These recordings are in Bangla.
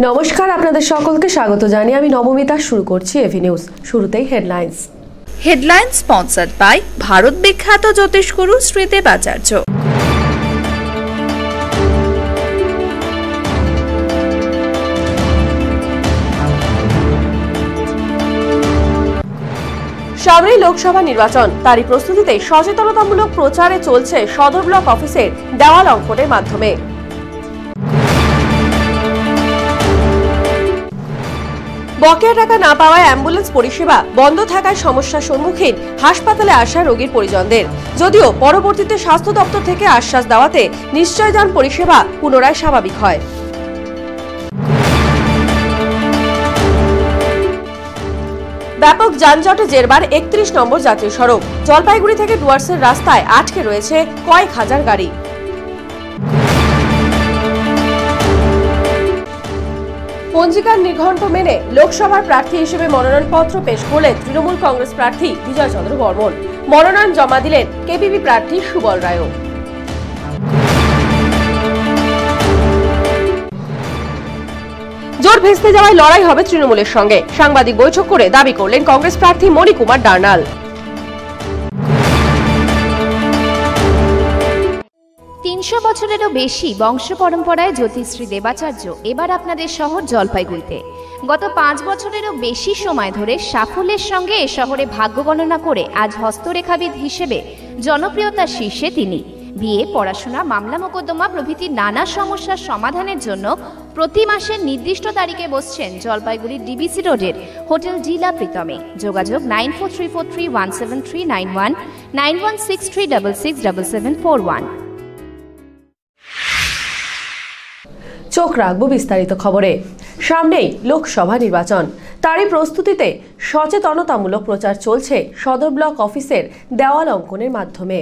নমস্কার, আপনাদের সকলকে স্বাগত জানিয়ে আমি নবমিতা শুরু করছি এভি নিউজ। শুরুতেই হেডলাইন্স স্পন্সর্ড বাই ভারত বিখ্যাত জ্যোতিষগুরু শ্রী দেবাচার্য। সামনেই লোকসভা নির্বাচন, তারই প্রস্তুতিতে সচেতনতামূলক প্রচারে চলছে সদর ব্লক অফিসের দেওয়াল অঙ্কনের মাধ্যমে। বকেয়া টাকা না পাওয়ায় অ্যাম্বুলেন্স পরিষেবা বন্ধ থাকায় সমস্যার সম্মুখীন হাসপাতালে আসা রোগীর পরিজনদের। যদিও পরবর্তীতে স্বাস্থ্য দপ্তর থেকে আশ্বাস দেওয়াতে নিশ্চয়যান পরিষেবা পুনরায় স্বাভাবিক হয়। ব্যাপক যানজটে জেরবার 31 নম্বর জাতীয় সড়ক। জলপাইগুড়ি থেকে ডুয়ার্সের রাস্তায় আটকে রয়েছে কয়েক হাজার গাড়ি। পঞ্জিকার নির্ঘণ্ট মেনে লোকসভার প্রার্থী হিসেবে মনোনয়নপত্র পেশ করলেন তৃণমূল কংগ্রেস প্রার্থী বিজয় চন্দ্র বর্মন। মনোনয়ন জমা দিলেন কেপিপি প্রার্থী সুবল রায়ও। জোট ভেস্তে যাওয়ায় লড়াই হবে তৃণমূলের সঙ্গে। সাংবাদিক বৈঠক করে দাবি করলেন কংগ্রেস প্রার্থী মণিকুমার ডার্নাল। ৩০০ বছরেরও বেশি বংশ পরম্পরায় জ্যোতিশ্রী দেবাচার্য এবার আপনাদের শহর জলপাইগুড়িতে। গত ৫ বছরেরও বেশি সময় ধরে সাফল্যের সঙ্গে এ শহরে ভাগ্য গণনা করে আজ হস্তরেখাবিদ হিসেবে জনপ্রিয়তার শীর্ষে তিনি। বিয়ে, পড়াশোনা, মামলা মোকদ্দমা প্রভৃতি নানা সমস্যার সমাধানের জন্য প্রতি মাসের নির্দিষ্ট তারিখে বসছেন জলপাইগুড়ির ডিবিসি রোডের হোটেল ডিলা প্রীতমে। যোগাযোগ 9434317391, 9163667741। চোখ রাখবো বিস্তারিত খবরে। সামনেই লোকসভা নির্বাচন, তারই প্রস্তুতিতে সচেতনতামূলক প্রচার চলছে সদর ব্লক অফিসের দেওয়াল অঙ্কনের মাধ্যমে।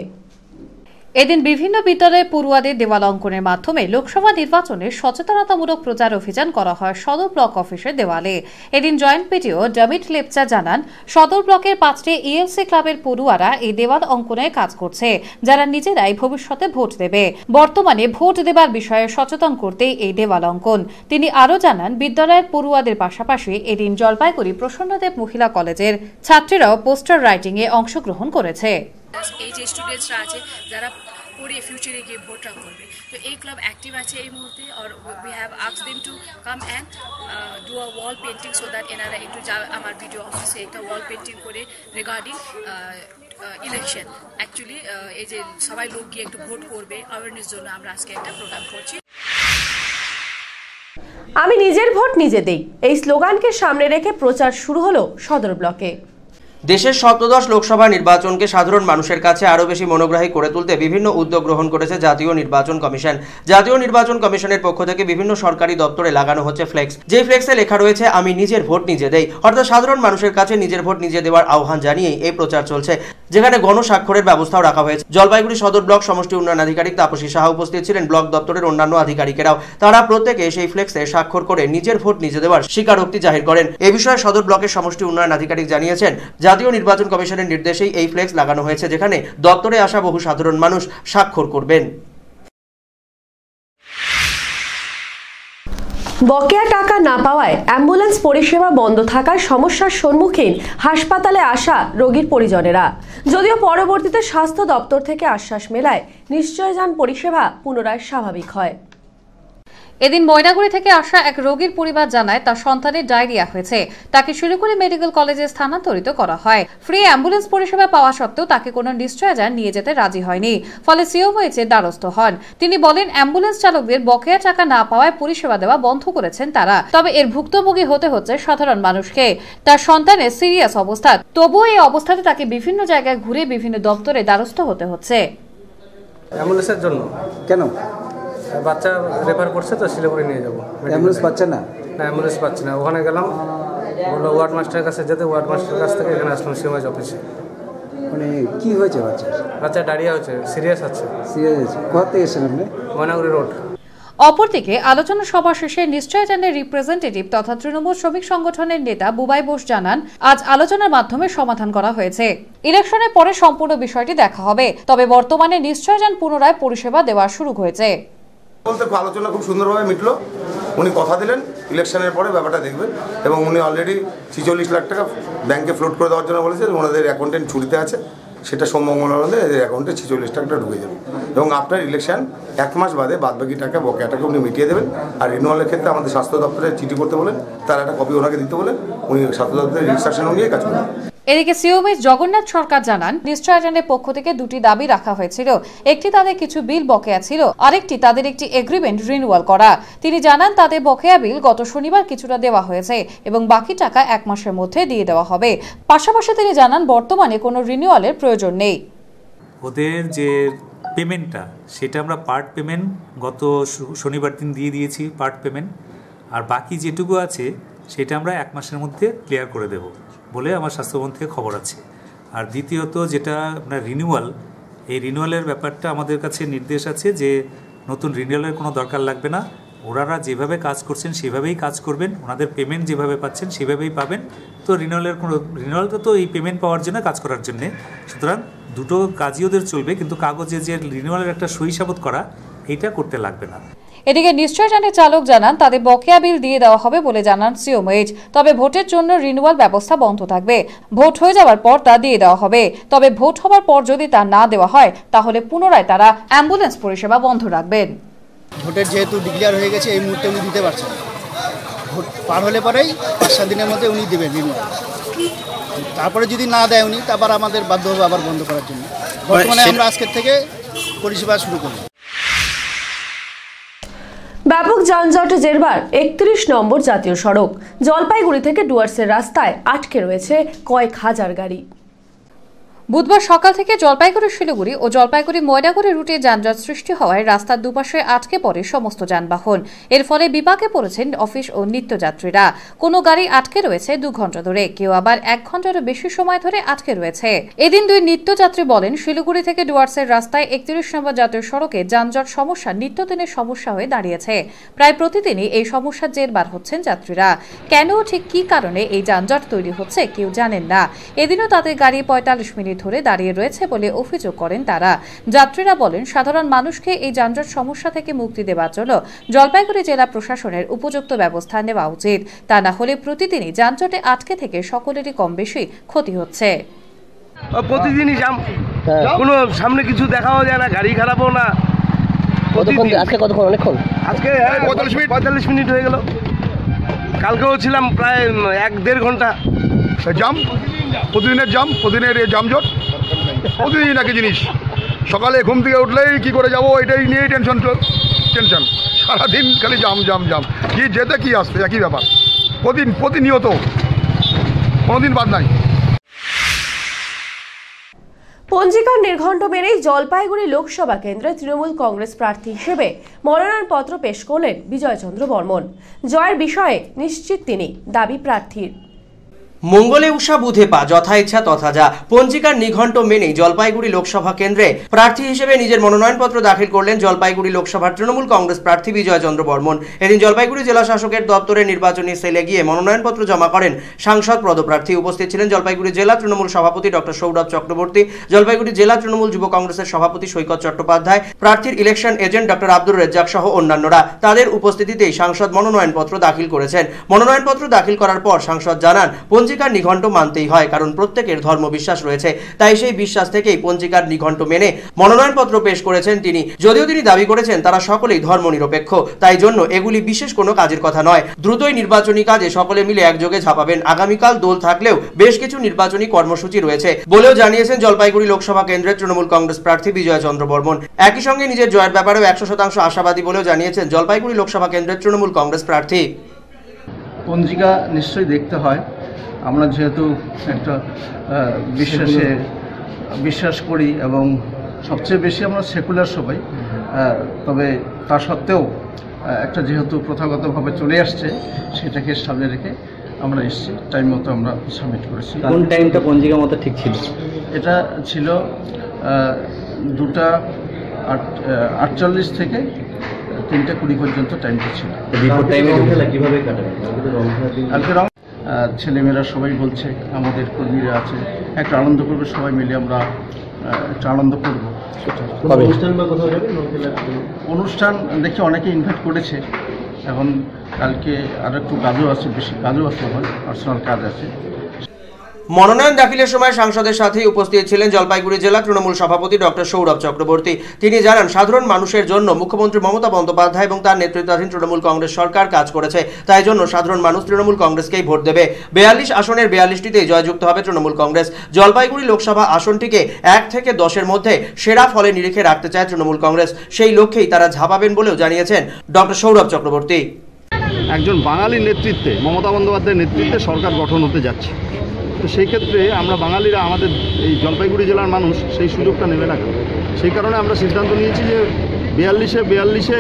এদিন বিভিন্ন বিদ্যালয়ে পড়ুয়াদের দেওয়াল অঙ্কনের মাধ্যমে লোকসভা নির্বাচনের সচেতনতামূলক প্রচার অভিযান করা হয় সদর ব্লক অফিসের দেওয়ালে। এদিন জয়েন্ট পিডিও ডমিট লেপচা জানান, সদর ব্লকের 5টি ইএলসি ক্লাবের পড়ুয়ারা এই দেওয়াল অঙ্কনে কাজ করছে, যারা নিজেরাই ভবিষ্যতে ভোট দেবে। বর্তমানে ভোট দেবার বিষয়ে সচেতন করতেই এই দেওয়াল অঙ্কন। তিনি আরও জানান, বিদ্যালয়ের পড়ুয়াদের পাশাপাশি এদিন জলপাইগুড়ি প্রসন্নদেব মহিলা কলেজের ছাত্রীরাও পোস্টার রাইটিং এ অংশগ্রহণ করেছে। এই যে স্টুডেন্টসরা আছে যারা পড়ে ফিউচারে গিয়ে ভোটটা করবে, তো এই ক্লাব অ্যাক্টিভ আছে এই মুহূর্তে। আর we have asked them to come and do a wall painting so that এনারা একটু আমার ভিডিও অফিসে একটা ওয়াল পেন্টিং করে রিগার্ডিং ইলেকশন। অ্যাকচুয়ালি এই যে সবাই লোক গিয়ে একটু ভোট করবে অ্যাওয়ারনেস জন্য আমরা আজকে একটা প্রোগ্রাম করছি। আমি নিজের ভোট নিজে দেই, এই স্লোগানকে সামনে রেখে প্রচার শুরু হলো সদর ব্লকে। দেশের সপ্তদশ লোকসভা নির্বাচনকে সাধারণ মানুষের কাছে আরও বেশি মনোগ্রাহী করে তুলতে বিভিন্ন উদ্যোগ গ্রহণ করেছে জাতীয় নির্বাচন কমিশন। জাতীয় নির্বাচন কমিশনের পক্ষ থেকে বিভিন্ন সরকারি দপ্তরে লাগানো হচ্ছে ফ্লেক্স, যেই ফ্লেক্সে লেখা রয়েছে আমি নিজের ভোট নিজে দেই, অর্থাৎ সাধারণ মানুষের কাছে নিজের ভোট নিজে দেওয়ার আহ্বান জানিয়েই এই প্রচার চলছে, যেখানে গণস্বাক্ষরের ব্যবস্থাও রাখা হয়েছে। জলপাইগুড়ি সদর ব্লক সমষ্টি উন্নয়ন আধিকারিক তাপসী সাহা উপস্থিত ছিলেন। ব্লক দপ্তরের অন্যান্য আধিকারিকেরাও, তারা প্রত্যেকে সেই ফ্লেক্সে স্বাক্ষর করে নিজের ভোট নিজে দেওয়ার স্বীকারোক্তি জাহির করেন। এ বিষয়ে সদর ব্লকের সমষ্টি উন্নয়ন আধিকারিক জানিয়েছেন, জাতীয় নির্বাচন কমিশনের নির্দেশেই এই ফ্লেক্স লাগানো হয়েছে, যেখানে দপ্তরে আসা বহু সাধারণ মানুষ স্বাক্ষর করবেন। বকেয়া টাকা না পাওয়ায় অ্যাম্বুলেন্স পরিষেবা বন্ধ থাকায় সমস্যার সম্মুখীন হাসপাতালে আসা রোগীর পরিজনেরা। যদিও পরবর্তীতে স্বাস্থ্য দপ্তর থেকে আশ্বাস মেলায় নিশ্চয়যান পরিষেবা পুনরায় স্বাভাবিক হয়। এদিন ময়নাগুড়ি থেকে আসা এক রোগীর পরিবার জানায়, তার সন্তানের ডায়রিয়া হয়েছে, তাকে শিলিগুড়ি মেডিকেল কলেজে স্থানান্তরিত করা হয়। ফ্রি অ্যাম্বুলেন্স পরিষেবা পাওয়া সত্ত্বেও তাকে কোনো নিশ্চয়যান নিয়ে যেতে রাজি হয়নি, ফলে সিও হয়েছে দ্বারস্থ হন। তিনি বলেন, অ্যাম্বুলেন্স চালকদের বকেয়া টাকা না পাওয়ায় পরিষেবা দেওয়া বন্ধ করেছেন তারা, তবে এর ভুক্তভোগী হতে হচ্ছে সাধারণ মানুষকে। তার সন্তানের সিরিয়াস অবস্থা, তবুও এই অবস্থাতে তাকে বিভিন্ন জায়গায় ঘুরে বিভিন্ন দপ্তরে দ্বারস্থ হতে হচ্ছে। অ্যাম্বুলেন্সের জন্য কেন বাচ্চা রেফার করছে, তো শিলিগুড়ি নিয়ে যাবো। অ্যাম্বুলেন্স পাচ্ছে না? না, অ্যাম্বুলেন্স পাচ্ছি না। ওখানে গেলাম, বললো ওয়ার্ড মাস্টারের কাছে যেতে, ওয়ার্ড মাস্টারের কাছ থেকে এখানে আসলাম সিএমএইচ অফিসে। মানে কি হয়েছে বাচ্চা? ডায়রিয়া হয়েছে, সিরিয়াস আছে। কোথা থেকে এসেছেন আপনি? ময়নাগুড়ি রোড। অপরদিকে আলোচনা সভা শেষে নিশ্চয়যানের রিপ্রেজেন্টেটিভ তথা তৃণমূল শ্রমিক সংগঠনের নেতা বুবাই বোস জানান, আজ আলোচনার মাধ্যমে সমাধান করা হয়েছে। ইলেকশনের পরে সম্পূর্ণ বিষয়টি দেখা হবে, তবে বর্তমানে নিশ্চয়যান পুনরায় পরিষেবা দেওয়া শুরু হয়েছে। বলতে আলোচনা খুব সুন্দরভাবে মিটলো। উনি কথা দিলেন ইলেকশনের পরে ব্যাপারটা দেখবেন, এবং উনি অলরেডি 46 লাখ টাকা ব্যাংকে ফ্লোট করে দেওয়ার জন্য বলেছেন। ওনাদের অ্যাকাউন্টেন্ট ছুটিতে আছে, সেটা সোমমঙ্গলবার হলে এদের অ্যাকাউন্টে 46 লাখ টাকা ঢুকে যাবে, এবং আপনার ইলেকশন 1 মাস বাদে বাদবাকি টাকা বকেয়াটাকে উনি মিটিয়ে দেবেন। আর রিনিউয়ালের ক্ষেত্রে আমাদের স্বাস্থ্য দপ্তরে চিঠি করতে বলেন, তার একটা কপি ওনাকে দিতে বলেন, উনি স্বাস্থ্য দপ্তরের ইনস্ট্রাকশন নিয়ে কাজ করবেন। এদিকে সিওএমএস জগন্নাথ সরকার জানান, নিশ্চয়তার পক্ষ থেকে 2টি দাবি রাখা হয়েছিল। একটি তাদের কিছু বিল বকেয়া ছিল, আরেকটি তাদের একটি এগ্রিমেন্ট রিনিউয়াল করা। তিনি জানান তাদের বকেয়া বিল গত শনিবার কিছুটা দেওয়া হয়েছে এবং বাকি টাকা 1 মাসের মধ্যে দিয়ে দেওয়া হবে। পাশাপাশি তিনি জানান বর্তমানে কোনো রিনিউয়ালের প্রয়োজন নেই। ওদের যে পেমেন্টটা সেটা আমরা পার্ট পেমেন্ট গত শনিবার দিন দিয়ে দিয়েছি পার্ট পেমেন্ট, আর বাকি যেটুকু আছে সেটা আমরা 1 মাসের মধ্যে ক্লিয়ার করে দেব বলে আমার স্বাস্থ্যভবন থেকে খবর আছে। আর দ্বিতীয়ত যেটা আপনার রিনিউয়াল, এই রিনিউয়ালের ব্যাপারটা আমাদের কাছে নির্দেশ আছে যে নতুন রিনিউয়ালের কোনো দরকার লাগবে না, ওনারা যেভাবে কাজ করছেন সেভাবেই কাজ করবেন, ওনাদের পেমেন্ট যেভাবে পাচ্ছেন সেভাবেই পাবেন। তো রিনিউয়ালটা তো এই পেমেন্ট পাওয়ার জন্য কাজ করার জন্যে, সুতরাং দুটো কাজই ওদের চলবে, কিন্তু কাগজে যে রিনিউয়ালের একটা সই সাবত করা এইটা করতে লাগবে না। এদিকে নিশ্চয়তার চালক জানান তাদের বকেয়া বিল দিয়ে দেওয়া হবে বলে জানান সিওএমএইচ। তবে ভোটের জন্য রিনিউয়াল ব্যবস্থা বন্ধ থাকবে, ভোট হয়ে যাওয়ার পর তা দিয়ে দেওয়া হবে। তবে ভোট হওয়ার পর যদি তা না দেওয়া হয় তাহলে পুনরায় তারা অ্যাম্বুলেন্স পরিষেবা বন্ধ রাখবেন। ভোটের যেহেতু ডিক্লেয়ার হয়ে গেছে, এই মুহূর্তে উনি দিতে পারছেন। ভোট পার হলে পরেই 5-7 দিনের মধ্যে উনি দেবেন রিনিউয়াল। তারপরে যদি না দেয় উনি, তারপর আমাদের বাধ্য হবে আবার বন্ধ করার জন্য। বর্তমানে আমরা আজকের থেকে পরিষেবা শুরু করব। ব্যাপক যানজটে জেরবার 31 নম্বর জাতীয় সড়ক। জলপাইগুড়ি থেকে ডুয়ার্সের রাস্তায় আটকে রয়েছে কয়েক হাজার গাড়ি। বুধবার সকাল থেকে জলপাইগুড়ি শিলিগুড়ি ও জলপাইগুড়ি ময়নাগুড়ি রুটে যানজট সৃষ্টি হওয়ায় রাস্তার দুপাশে আটকে পড়ে সমস্ত যানবাহন। এর ফলে বিপাকে পড়েছেন অফিস ও নিত্যযাত্রীরা। কোনো গাড়ি আটকে রয়েছে 2 ঘন্টা ধরে, কেউ আবার 1 ঘন্টারও বেশি সময় ধরে আটকে রয়েছে। এদিন 2 নিত্যযাত্রী বলেন, শিলিগুড়ি থেকে ডুয়ার্সের রাস্তায় 31 নম্বর জাতীয় সড়কে যানজট সমস্যা নিত্যদিনের সমস্যা হয়ে দাঁড়িয়েছে। প্রায় প্রতিদিনই এই সমস্যার জেরবার হচ্ছেন যাত্রীরা। কেন ঠিক কী কারণে এই যানজট তৈরি হচ্ছে কেউ জানেন না। এদিনও তাদের গাড়ি 45 মিনিট ধরে দাঁড়িয়ে রয়েছে বলে অভিযোগ করেন তারা। যাত্রীরা বলেন, সাধারণ মানুষকে এই যানজট সমস্যা থেকে মুক্তি দেওয়ার জন্য জলপাইগুড়ি জেলা প্রশাসনের উপযুক্ত ব্যবস্থা নেওয়া উচিত। তা না হলে প্রতিদিনই যানজটে আটকে থেকে সকলেরই কম বেশি ক্ষতি হচ্ছে। প্রতিদিনই জাম, কোনো সামনে কিছু দেখাও যায় না, গাড়ি খারাপও না। আজকে কতক্ষণ? অনেকক্ষণ। আজকে 45 মিনিট হয়ে গেল। কালকেও ছিলাম প্রায় 1-1.5 ঘন্টা জাম। প্রতিদিনের জাম, প্রতিদিনের জামজট, প্রতিদিন একই জিনিস। সকালে ঘুম থেকে উঠলেই কি করে যাব এটাই নিয়েই টেনশন। সারাদিন খালি জাম জাম জাম, কি যেতে কি আসতে একই ব্যাপার, প্রতিনিয়ত, কোনোদিন বাদ নাই। পঞ্জিকার নির্ঘণ্ট মেনেই জলপাইগুড়ি লোকসভা কেন্দ্রে তৃণমূল কংগ্রেস প্রার্থী হিসেবে মনোনয়নপত্র পেশ করলেন বিজয়চন্দ্র বর্মন। জয়ের বিষয়ে নিশ্চিত তিনি, দাবি প্রার্থীর। মঙ্গলে উষা বুধে পা, যথা ইচ্ছা তথা যা। পঞ্জিকার নিঘণ্ট মেনেই জলপাইগুড়ি লোকসভা কেন্দ্রে প্রার্থী হিসেবে নিজের মনোনয়নপত্র দাখিল করলেন জলপাইগুড়ি লোকসভার তৃণমূল কংগ্রেস প্রার্থী বিজয়চন্দ্র বর্মন। এদিন জলপাইগুড়ি জেলা শাসকের দপ্তরে নির্বাচনী সেলে গিয়ে মনোনয়নপত্র জমা করেন সাংসদ পদপ্রার্থী। উপস্থিত ছিলেন জলপাইগুড়ি জেলা তৃণমূল সভাপতি ডক্টর সৌরভ চক্রবর্তী, জলপাইগুড়ি জেলা তৃণমূল যুব কংগ্রেসের সভাপতি সৈকত চট্টোপাধ্যায়, প্রার্থীর election agent doctor Abdur Rezzak সহ অন্যান্যরা। তাদের উপস্থিতিতেই সাংসদ মনোনয়নপত্র দাখিল করেছেন। মনোনয়নপত্র দাখিল করার পর সাংসদ জানান, পঞ্জিকার নিঘণ্ট মানতেই হয়, কারণ প্রত্যেকের ধর্ম বিশ্বাস রয়েছে। তাই সেই বিশ্বাস থেকেই পঞ্জিকার নিঘণ্ট মেনে মনোনয়নপত্র পেশ করেছেন তিনি। যদিও তিনি দাবি করেছেন তারা সকলেই ধর্মনিরপেক্ষ, তাই জন্য এগুলি বিশেষ কোনো কাজের কথা নয়। দ্রুতই নির্বাচনী কাজে সকলে মিলে একযোগে ঝাঁপাবেন। আগামীকাল দোল থাকলেও বেশ কিছু নির্বাচনী কর্মসূচি রয়েছে বলেও জানিয়েছেন জলপাইগুড়ি লোকসভা কেন্দ্রের তৃণমূল কংগ্রেস প্রার্থী বিজয়চন্দ্র বর্মন। একই সঙ্গে নিজের জয়ের ব্যাপারেও 100% আশাবাদী বলেও জানিয়েছেন জলপাইগুড়ি লোকসভা কেন্দ্রের তৃণমূল কংগ্রেস প্রার্থী। পঞ্জিকা নিশ্চয়ই দেখতে হয়। আমরা যেহেতু একটা বিশ্বাস করি এবং সবচেয়ে বেশি আমরা সেকুলার সবাই, তবে তা সত্ত্বেও একটা যেহেতু প্রথাগতভাবে চলে আসছে সেটাকে সামনে রেখে আমরা এসেছি, টাইম মতো আমরা সাবমিট করেছি। কোন টাইমটা পঞ্জিকা মতো ঠিক ছিল? এটা ছিল 2:48 থেকে 3:20 পর্যন্ত টাইমটা ছিল। ছেলেমেয়েরা সবাই বলছে, আমাদের কর্মীরা আছে, একটা আনন্দ করবে, সবাই মিলে আমরা একটা আনন্দ করব। অনুষ্ঠান দেখি অনেকে ইনভাইট করেছে। এখন কালকে আরো একটু কাজও আছে, বেশি কাজও আছে, আমার পার্সোনাল কাজ আছে। মনোনয়ন দাখিলের সময় সাংসদের সাথে উপস্থিত ছিলেন জলপাইগুড়ি জেলা তৃণমূল সভাপতি ডক্টর সৌরভ চক্রবর্তী। তিনি জানান, সাধারণ মানুষের জন্য মুখ্যমন্ত্রী মমতা বন্দ্যোপাধ্যায় এবং তার নেতৃত্বাধীন তৃণমূল কংগ্রেস সরকার কাজ করেছে, তাই জন্য সাধারণ মানুষ তৃণমূল কংগ্রেসকেই ভোট দেবে। 42 আসনের 42টিতেই জয়যুক্ত হবে তৃণমূল কংগ্রেস। জলপাইগুড়ি লোকসভা আসনটিকে 1 থেকে 10-এর মধ্যে সেরা ফলে নিরিখে রাখতে চায় তৃণমূল কংগ্রেস। সেই লক্ষ্যেই তারা ঝাঁপাবেন বলেও জানিয়েছেন ডক্টর সৌরভ চক্রবর্তী। একজন বাঙালির নেতৃত্বে, মমতা বন্দ্যোপাধ্যায়ের নেতৃত্বে সরকার গঠন হতে যাচ্ছে। তো সেই ক্ষেত্রে আমরা বাঙালিরা, আমাদের এই জলপাইগুড়ি জেলার মানুষ সেই সুযোগটা নেবে না। সেই কারণে আমরা সিদ্ধান্ত নিয়েছি যে 42-এ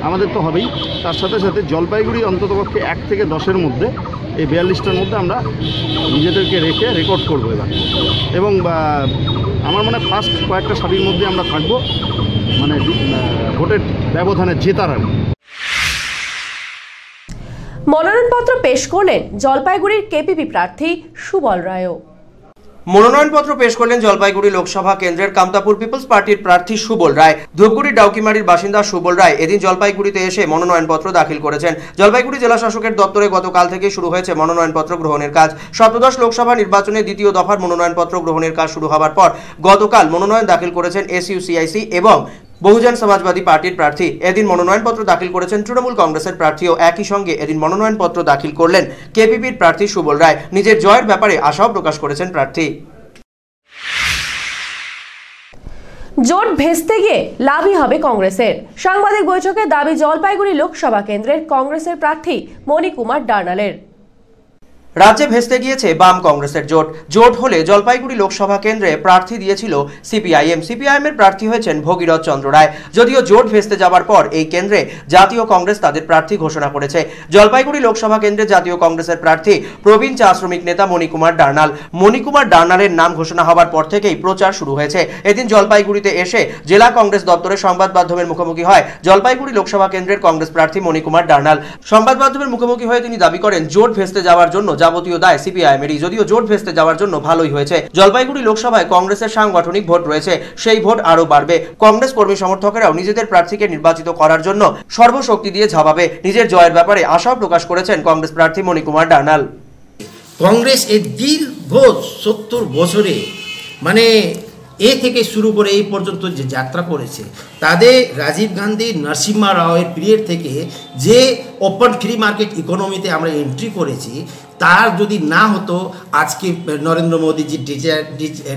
আমাদের তো হবেই, তার সাথে সাথে জলপাইগুড়ি অন্ততপক্ষে 1 থেকে 10-এর মধ্যে, এই 42টার মধ্যে আমরা নিজেদেরকে রেখে রেকর্ড করবো এবার। এবং আমার মনে ফার্স্ট কয়েকটা সারির মধ্যে আমরা থাকবো, মানে ভোটের ব্যবধানে জেতার আগে। মনোনয়নপত্র পেশ করলেন জলপাইগুড়ির কেপিপি প্রার্থী সুবল রায়ও। মনোনয়নপত্র পেশ করলেন জলপাইগুড়ি লোকসভা কেন্দ্রের কামতাপুর পিপলস পার্টির প্রার্থী সুবল রায়। ধূপগুড়ির ডাউকিমারির বাসিন্দা সুবল রায় এদিন জলপাইগুড়িতে এসে মনোনয়নপত্র দাখিল করেছেন। জলপাইগুড়ি জেলা শাসকের দপ্তরে গতকাল থেকে শুরু হয়েছে মনোনয়নপত্র গ্রহণের কাজ। সপ্তদশ লোকসভা নির্বাচনে দ্বিতীয় দফার মনোনয়নপত্র গ্রহণের কাজ শুরু হওয়ার পর গতকাল মনোনয়ন দাখিল করেছেন এসইউসিআইসি এবং বহুজন সমাজবাদী পার্টির প্রার্থী। এদিন মনোনয়নপত্র দাখিল করেছেন তৃণমূল কংগ্রেসের প্রার্থীও। একই সঙ্গে এদিন মনোনয়নপত্র দাখিল করলেন কেপিপির প্রার্থী সুবল রায়। নিজের জয়ের ব্যাপারে আশাও প্রকাশ করেছেন প্রার্থী। জোট ভেস্তে গিয়ে লাভই হবে কংগ্রেসের। সাংবাদিক বৈঠকে দাবি জলপাইগুড়ি লোকসভা কেন্দ্রের কংগ্রেসের প্রার্থী মণিকুমার ডার্নালের। রাজ্যে ভেস্তে গিয়েছে বাম কংগ্রেসের জোট। জোট হলে জলপাইগুড়ি লোকসভা কেন্দ্রে প্রার্থী দিয়েছিল সিপিআইএম। সিপিআইএমের প্রার্থী হয়েছেন ভগীরথ চন্দ্র রায়। যদিও জোট ভেস্তে যাওয়ার পর এই কেন্দ্রে জাতীয় কংগ্রেস তাদের প্রার্থী ঘোষণা করেছে। জলপাইগুড়ি লোকসভা কেন্দ্রে জাতীয় কংগ্রেসের প্রার্থী প্রবীণ চা শ্রমিক নেতা মণিকুমার ডার্নাল। মণিকুমার ডার্নালের নাম ঘোষণা হওয়ার পর থেকেই প্রচার শুরু হয়েছে। এদিন জলপাইগুড়িতে এসে জেলা কংগ্রেস দপ্তরে সংবাদ মাধ্যমের মুখোমুখি হয় জলপাইগুড়ি লোকসভা কেন্দ্রের কংগ্রেস প্রার্থী মণিকুমার ডার্নাল। সংবাদ মাধ্যমের মুখোমুখি হয়ে তিনি দাবি করেন, জোট ভেস্তে যাওয়ার জন্য যাবতীয় দায় সিপিআইএমেরই। যদিও জোট ভেস্তে যাওয়ার জন্য ভালোই হয়েছে। জলপাইগুড়ি লোকসভায় কংগ্রেসের সাংগঠনিক ভোট রয়েছে, সেই ভোট আরো বাড়বে। কংগ্রেস কর্মী সমর্থকেরাও নিজেদের প্রার্থীকে নির্বাচিত করার জন্য সর্বশক্তি দিয়ে ঝাঁপাবে। নিজের জয়ের ব্যাপারে আশাও প্রকাশ করেছেন কংগ্রেস প্রার্থী মণিকুমার ডার্নাল। কংগ্রেস এই দীর্ঘ 70 বছরে, মানে এ থেকে শুরু করে এই পর্যন্ত যে যাত্রা করেছে, তাদের রাজীব গান্ধী, নরসিম্হা রাওয়ের পিরিয়ড থেকে যে ওপেন ফ্রি মার্কেট ইকোনমিতে আমরা এন্ট্রি করেছি, তার যদি না হতো আজকে নরেন্দ্র মোদীজি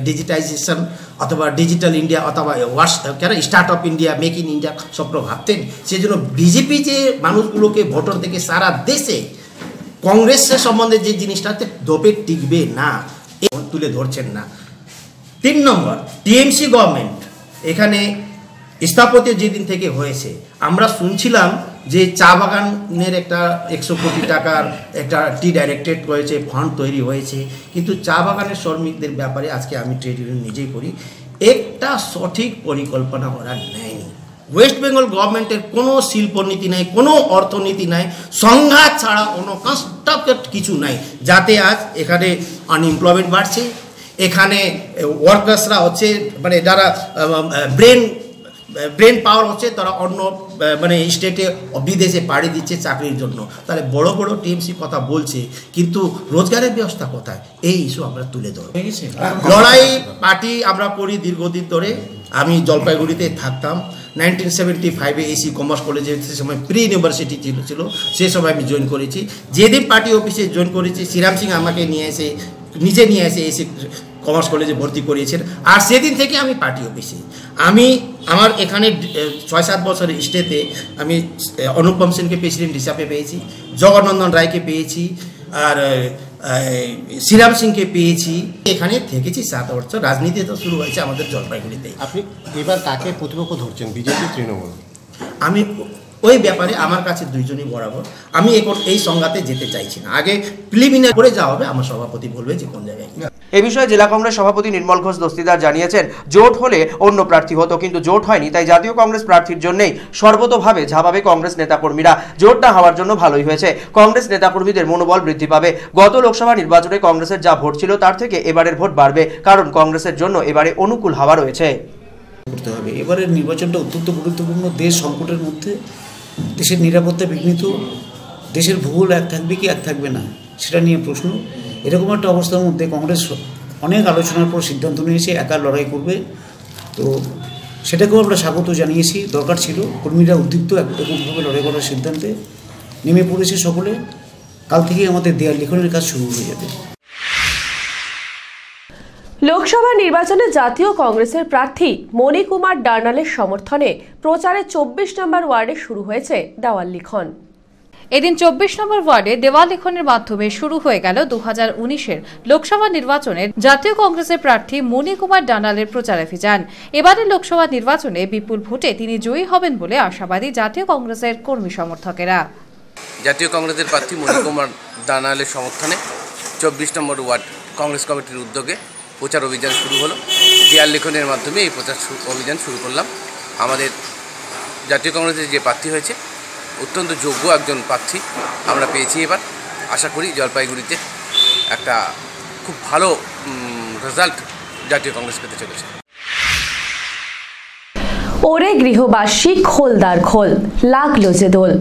ডিজিটাইজেশন অথবা ডিজিটাল ইন্ডিয়া অথবা start up India, make in India স্বপ্ন ভাবতেন। সেজন্য বিজেপি যে মানুষগুলোকে ভোটার থেকে সারা দেশে কংগ্রেসের সম্বন্ধে যে জিনিসটাতে দোপে টিকবে না, তুলে ধরছেন না। 3 নম্বর, টিএমসি গভর্নমেন্ট এখানে স্থাপত্য যেদিন থেকে হয়েছে, আমরা শুনছিলাম যে চা বাগানের একটা 100 কোটি টাকার একটা টি ডাইরেক্টেড রয়েছে, ফান্ড তৈরি হয়েছে, কিন্তু চা বাগানের শ্রমিকদের ব্যাপারে আজকে আমি ট্রেড ইউনিয়ন নিজেই করি, একটা সঠিক পরিকল্পনা ওরা নেয়নি। ওয়েস্ট বেঙ্গল গভর্নমেন্টের কোনো শিল্পনীতি নাই, কোনো অর্থনীতি নাই, সংঘাত ছাড়া কোনো কনস্ট্রাক্টেড কিছু নাই, যাতে আজ এখানে আনএমপ্লয়মেন্ট বাড়ছে। এখানে ওয়ার্কার্সরা হচ্ছে, মানে যারা ব্রেন পাওয়ার হচ্ছে, তারা অন্য মানে স্টেটে বিদেশে পাড়ি দিচ্ছে চাকরির জন্য। তাহলে বড় বড় টিএমসি কথা বলছে, কিন্তু রোজগারের ব্যবস্থা কোথায়? এই ইস্যু আমরা তুলে ধরব। লড়াই পার্টি আমরা করি দীর্ঘদিন ধরে। আমি জলপাইগুড়িতে থাকতাম। 1975-এ এসি কমার্স কলেজে সে সময় প্রি ইউনিভার্সিটি ছিল, সে সময় আমি জয়েন করেছি। যেদিন পার্টি অফিসে জয়েন করেছি, শ্রীরাম সিং আমাকে নিজে নিয়ে এসে এসি কমার্স কলেজে ভর্তি করিয়েছেন। আর সেদিন থেকে আমি পার্টি অফিসে, আমার এখানে 6-7 বছরের স্টেতে আমি অনুপম সেনকে প্রেসিডেন্ট হিসাবে পেয়েছি, জগন্নন্দন রায়কে পেয়েছি, আর শ্রীরাম সিংকে পেয়েছি। এখানে থেকেছি 7 বছর। রাজনীতি তো শুরু হয়েছে আমাদের জলপাইগুড়িতে। আপনি এবার কাকে প্রতিপক্ষ ধরছেন, বিজেপি তৃণমূল? আমি ওই ব্যাপারে আমার কাছে দুইজনই বরাবর। আমি এখন এই সংঘাতে যেতে চাইছি না। আগে প্রিলিমিনারি করে যাওয়া হবে, আমার সভাপতি বলবে যে কোন জায়গায়। এ বিষয়ে জেলা কংগ্রেস সভাপতি নির্মল ঘোষ দস্তিদার জানিয়েছেন, জোট হলে অন্য প্রার্থী হতো, কিন্তু জোট হয়নি, তাই জাতীয় কংগ্রেস প্রার্থীর জন্যই সর্বতোভাবে ঝাঁপাবে কংগ্রেস নেতাকর্মীরা। জোট না হওয়ার জন্য ভালোই হয়েছে, কংগ্রেস নেতাকর্মীদের মনোবল বৃদ্ধি পাবে। গত লোকসভা নির্বাচনে কংগ্রেসের যা ভোট ছিল তার থেকে এবারের ভোট বাড়বে, কারণ কংগ্রেসের জন্য এবারে অনুকূল হাওয়া রয়েছে। করতে হবে। এবারের নির্বাচনটা অত্যন্ত গুরুত্বপূর্ণ। দেশ সংকটের মধ্যে, দেশের নিরাপত্তা বিঘ্নিত, দেশের ভূগোল এক থাকবে কি এক থাকবে না সেটা নিয়ে প্রশ্ন। এরকম একটা অবস্থার মধ্যে কংগ্রেস অনেক আলোচনার পর সিদ্ধান্ত নিয়েছে একা লড়াই করবে। তো সেটাকেও আমরা স্বাগত জানিয়েছি। দরকার ছিল, কর্মীরা উদ্দীপ্ত এককভাবে লড়াই করার সিদ্ধান্তে নেমে পড়েছে সকলে। কাল থেকেই আমাদের দেয়াল লিখনের কাজ শুরু হয়ে যাবে। লোকসভা নির্বাচনে জাতীয় কংগ্রেসের প্রার্থী মণিকুমার ডার্নালের সমর্থনে প্রচারে 24 নম্বর ওয়ার্ডে শুরু হয়েছে দেওয়াল লিখন। এদিন 24 নম্বর ওয়ার্ডে দেওয়াল লিখনের মাধ্যমে শুরু হয়ে গেল 2019-এর লোকসভা নির্বাচনের জাতীয় কংগ্রেসের প্রার্থী মণিকুমার ডার্নালের প্রচারাভিযান। এবারের লোকসভা নির্বাচনে বিপুল ভোটে তিনি জয়ী হবেন বলে আশাবাদী জাতীয় কংগ্রেসের কর্মী সমর্থকেরা। জাতীয় কংগ্রেসের প্রার্থী মণিকুমার ডার্নালের সমর্থনে 24 নম্বর ওয়ার্ড কংগ্রেস কমিটির উদ্যোগে প্রচার অভিযান শুরু হলো। দেয়াল লিখনের মাধ্যমে এই প্রচার অভিযান শুরু করলাম। আমাদের জাতীয় কংগ্রেসের যে প্রার্থী হয়েছে অত্যন্ত যোগ্য একজন প্রার্থী আমরা পেয়েছি। এবার আশা করি জলপাইগুড়িতে একটা খুব ভালো রেজাল্ট জাতীয় কংগ্রেস পেতে চলেছে। ওরে গৃহবাসী খোলদার খোল, লাগলো যে দোল।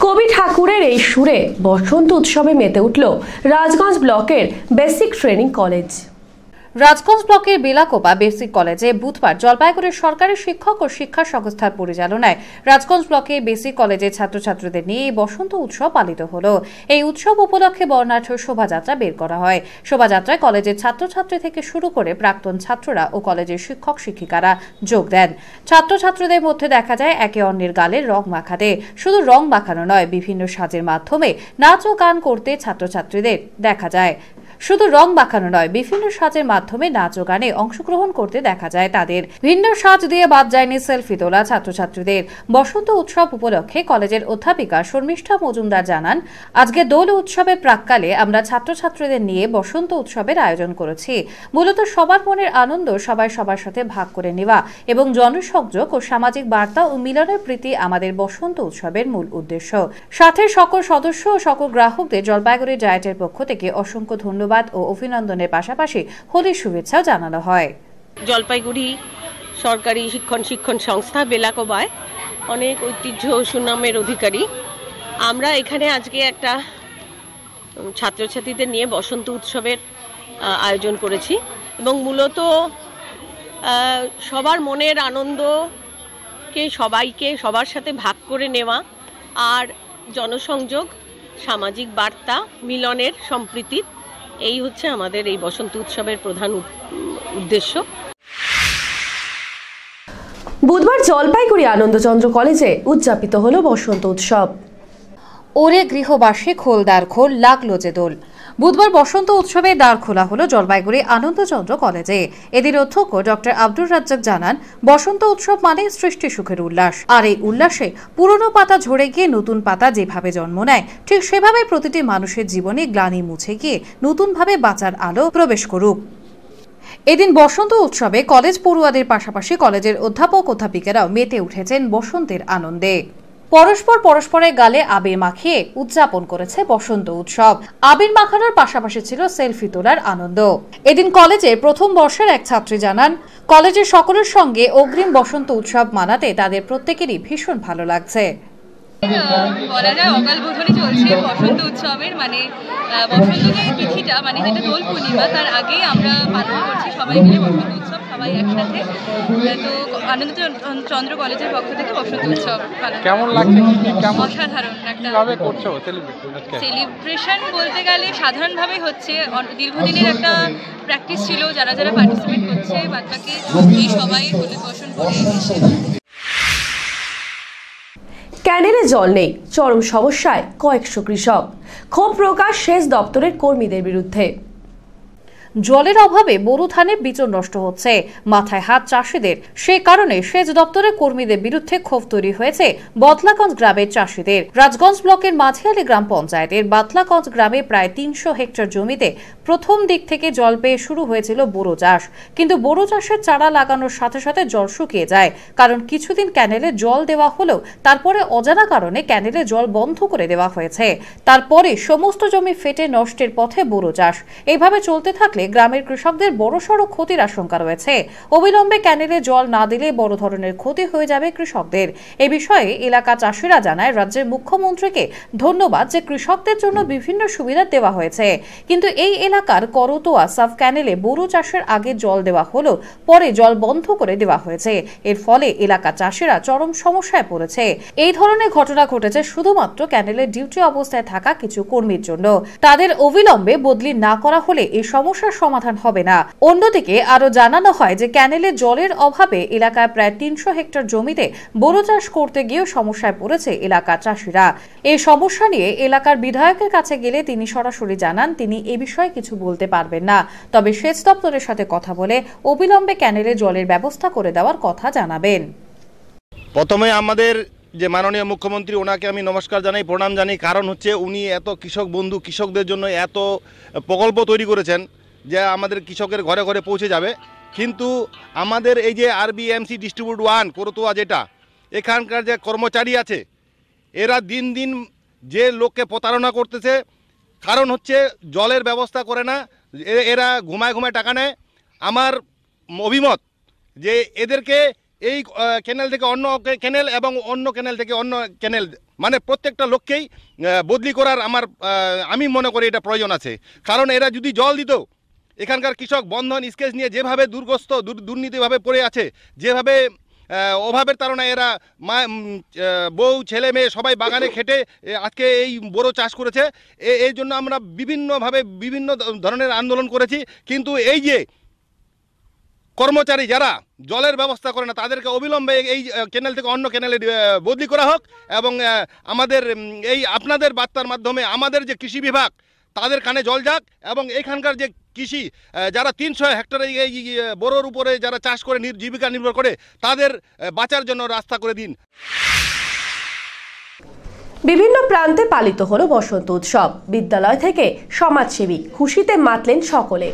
কবি ঠাকুরের এই সুরে বসন্ত উৎসবে মেতে উঠল রাজগঞ্জ ব্লকের বেসিক ট্রেনিং কলেজ। রাজগঞ্জ ব্লকের বেলাকোপা বেসিক কলেজে বুধবার জলপাইগুড়ির সরকারি শিক্ষক ও শিক্ষা সংস্থার পরিচালনায় রাজগঞ্জ ব্লকের বেসিক কলেজের ছাত্রছাত্রীদের নিয়ে বসন্ত উৎসব পালিত হলো। এই উৎসব উপলক্ষে বর্ণাঢ্য শোভাযাত্রা বের করা হয়। শোভাযাত্রায় কলেজের ছাত্রছাত্রী থেকে শুরু করে প্রাক্তন ছাত্ররা ও কলেজের শিক্ষক শিক্ষিকারা যোগ দেন। ছাত্রছাত্রীদের মধ্যে দেখা যায় একে অন্যের গালে রং মাখাতে। শুধু রং মাখানো নয়, বিভিন্ন সাজের মাধ্যমে নাচ ও গান করতে ছাত্রছাত্রীদের দেখা যায়। শুধু রং মাখানো নয়, বিভিন্ন সাজের মাধ্যমে নাচ ও গানে অংশগ্রহণ করতে দেখা যায় তাদের। ভিন্ন সাজ দিয়ে বাদ যায়নি সেলফি তোলা ছাত্রছাত্রীদের। বসন্ত উৎসব উপলক্ষে কলেজের অধ্যাপিকা শর্মিষ্ঠা মজুমদার জানান, আজকে দোল উৎসবের প্রাক্কালে আমরা ছাত্রছাত্রীদের নিয়ে বসন্ত উৎসবের আয়োজন করেছি। মূলত সবার মনের আনন্দ সবাই সবার সাথে ভাগ করে নেওয়া এবং জনসংযোগ ও সামাজিক বার্তা ও মিলনের প্রীতি আমাদের বসন্ত উৎসবের মূল উদ্দেশ্য। সাথে সকল সদস্য ও সকল গ্রাহকদের জলপাইগুড়ি ডায়েটের পক্ষ থেকে অসংখ্য ধন্যবাদ ও অভিনন্দনের পাশাপাশি হোলির শুভেচ্ছাও জানানো হয়। জলপাইগুড়ি সরকারি শিক্ষণ সংস্থা বেলাকোবায় অনেক ঐতিহ্য সুনামের অধিকারী। আমরা এখানে আজকে একটা ছাত্রছাত্রীদের নিয়ে বসন্ত উৎসবের আয়োজন করেছি এবং মূলত সবার মনের আনন্দকে সবার সাথে ভাগ করে নেওয়া আর জনসংযোগ, সামাজিক বার্তা, মিলনের, সম্প্রীতির, এই হচ্ছে আমাদের এই বসন্ত উৎসবের প্রধান উদ্দেশ্য। বুধবার জলপাইগুড়ি আনন্দচন্দ্র কলেজে উদযাপিত হলো বসন্ত উৎসব। ওরে গৃহবাসী খোলদার খোল, লাগলো যে দোল। বুধবার বসন্ত উৎসবে দ্বার খোলা হলো জলপাইগুড়ি আনন্দচন্দ্র কলেজে। এদিন অধ্যক্ষ ডক্টর আব্দুর রাজ্জাক জানান, বসন্ত উৎসব মানে সৃষ্টি সুখের উল্লাস। আর এই উল্লাসে পুরনো পাতা ঝরে গিয়ে নতুন পাতা যেভাবে জন্ম নেয়, ঠিক সেভাবে প্রতিটি মানুষের জীবনে গ্লানি মুছে গিয়ে নতুনভাবে বাঁচার আলো প্রবেশ করুক। এদিন বসন্ত উৎসবে কলেজ পড়ুয়াদের পাশাপাশি কলেজের অধ্যাপক অধ্যাপিকারাও মেতে উঠেছেন বসন্তের আনন্দে। পরস্পরের গালে আবির মাখিয়ে উদযাপন করেছে বসন্ত উৎসব। আবির মাখানোর পাশাপাশি ছিল সেলফি তোলার আনন্দ। এদিন কলেজের প্রথম বর্ষের এক ছাত্রী জানান, কলেজের সকলের সঙ্গে অগ্রিম বসন্ত উৎসব মানাতে তাদের প্রত্যেকেরই ভীষণ ভালো লাগছে। বলা যায় অকাল বোধনই চলছে বসন্ত উৎসবের, মানে বসন্তের তিথিটা মানে যেটা দোল পূর্ণিমা, তার আগেই আমরা পালন করছি সবাই মিলে বসন্ত উৎসব, সবাই একসাথে। তো আনন্দচন্দ্র কলেজের পক্ষ থেকে বসন্ত উৎসব কেমন লাগছে? অসাধারণ একটা সেলিব্রেশন বলতে গেলে সাধারণভাবে হচ্ছে, দীর্ঘদিনের একটা প্র্যাকটিস ছিল, যারা পার্টিসিপেট করছে বাদ বাকি সবাই হলুদ বসন করে এসেছে। ক্যানেলে জল নেই, চরম সমস্যায় কয়েকশো কৃষক। ক্ষোভ প্রকাশ সেচ দপ্তরের কর্মীদের বিরুদ্ধে। জলের অভাবে বোরো ধানের বীজ নষ্ট হচ্ছে, মাথায় হাত চাষিদের। সেই কারণে সেচ দপ্তরের কর্মীদের বিরুদ্ধে ক্ষোভ তৈরি হয়েছে বদলাগঞ্জ গ্রামের চাষিদের। রাজগঞ্জ ব্লকের মাঝিয়ালি গ্রাম পঞ্চায়েতের বাদলাগঞ্জ গ্রামে প্রায় 300 হেক্টর জমিতে প্রথম দিক থেকে জল পেয়ে শুরু হয়েছিল বোরো চাষ। কিন্তু বোরো চাষের চারা লাগানোর সাথে সাথে জল শুকিয়ে যায়, কারণ কিছুদিন ক্যানেলে জল দেওয়া হলেও তারপরে অজানা কারণে ক্যানেলে জল বন্ধ করে দেওয়া হয়েছে। তারপরে সমস্ত জমি ফেটে নষ্টের পথে বোরো চাষ। এইভাবে চলতে থাকলে থাকলে গ্রামের কৃষকদের বড়সড় ক্ষতির আশঙ্কা রয়েছে। অবিলম্বে ক্যানেলে জল না দিলে বড় ধরনের ক্ষতি হয়ে যাবে কৃষকদের। এ বিষয়ে এলাকা চাষিরা জানায় রাজ্যের মুখ্যমন্ত্রীকে ধন্যবাদ যে কৃষকদের জন্য বিভিন্ন সুবিধা দেওয়া হয়েছে, কিন্তু এই এলাকার করতোয়া সাব ক্যানেলে বোরো চাষের আগে জল দেওয়া হলো, পরে জল বন্ধ করে দেওয়া হয়েছে। এর ফলে এলাকা চাষিরা চরম সমস্যায় পড়েছে। এই ধরনের ঘটনা ঘটেছে শুধুমাত্র ক্যানেলের ডিউটি অবস্থায় থাকা কিছু কর্মীর জন্য। তাদের অবিলম্বে বদলি না করা হলে এই সমস্যার সমাধান হবে না। অন্যদিকে আরো জানানো হয় যে ক্যানেলে জলের অভাবে এলাকায় প্রায় 300 হেক্টর জমিতে বোরো চাষ করতে গিয়েও সমস্যায় পড়েছে এলাকার চাষিরা। এই সমস্যা নিয়ে এলাকার বিধায়কের কাছে গেলে তিনি সরাসরি জানান তিনি এ বিষয়ে কিছু বলতে পারবেন না, তবে সেচ দপ্তরের সাথে কথা বলে অবিলম্বে ক্যানেলে জলের ব্যবস্থা করে দেওয়ার কথা জানাবেন। প্রথমে আমাদের যে মাননীয় মুখ্যমন্ত্রী, ওনাকে আমি নমস্কার জানাই, প্রণাম জানাই। কারণ হচ্ছে উনি এত কৃষক বন্ধু, কৃষকদের জন্য এত প্রকল্প তৈরি করেছেন যে আমাদের কৃষকের ঘরে ঘরে পৌঁছে যাবে। কিন্তু আমাদের এই যে RBMC ডিস্ট্রিবিউট 1 করতোয়া, যেটা এখানকার যে কর্মচারী আছে, এরা দিন দিন যে লোককে প্রতারণা করতেছে। কারণ হচ্ছে জলের ব্যবস্থা করে না, এরা ঘুমায় ঘুমায় টাকা নেয়। আমার অভিমত যে এদেরকে এই ক্যানেল থেকে অন্য ক্যানেল এবং অন্য ক্যানেল থেকে অন্য ক্যানেল, মানে প্রত্যেকটা লোককেই বদলি করার আমি মনে করি এটা প্রয়োজন আছে। কারণ এরা যদি জল দিত, এখানকার কৃষক বন্ধন স্কেচ নিয়ে যেভাবে দুর্গস্ত দুর্নীতিভাবে পড়ে আছে, যেভাবে অভাবের তাড়না এরা বউ ছেলে মেয়ে সবাই বাগানে খেটে আজকে এই বোরো চাষ করেছে। এই জন্য আমরা বিভিন্নভাবে বিভিন্ন ধরনের আন্দোলন করেছি। কিন্তু এই যে কর্মচারী যারা জলের ব্যবস্থা করে না, তাদেরকে অবিলম্বে এই ক্যানেল থেকে অন্য ক্যানেলে বদলি করা হোক। এবং আমাদের এই আপনাদের বার্তার মাধ্যমে আমাদের যে কৃষি বিভাগ, তাদের কানে জল যাক এবং এখানকার যে কৃষি যারা 300 হেক্টরে এই বোরোর উপরে যারা চাষ করে জীবিকা নির্ভর করে, তাদের বাঁচার জন্য রাস্তা করে দিন। বিভিন্ন প্রান্তে পালিত হলো বসন্ত উৎসব। বিদ্যালয় থেকে সমাজসেবী, খুশিতে মাতলেন সকলে।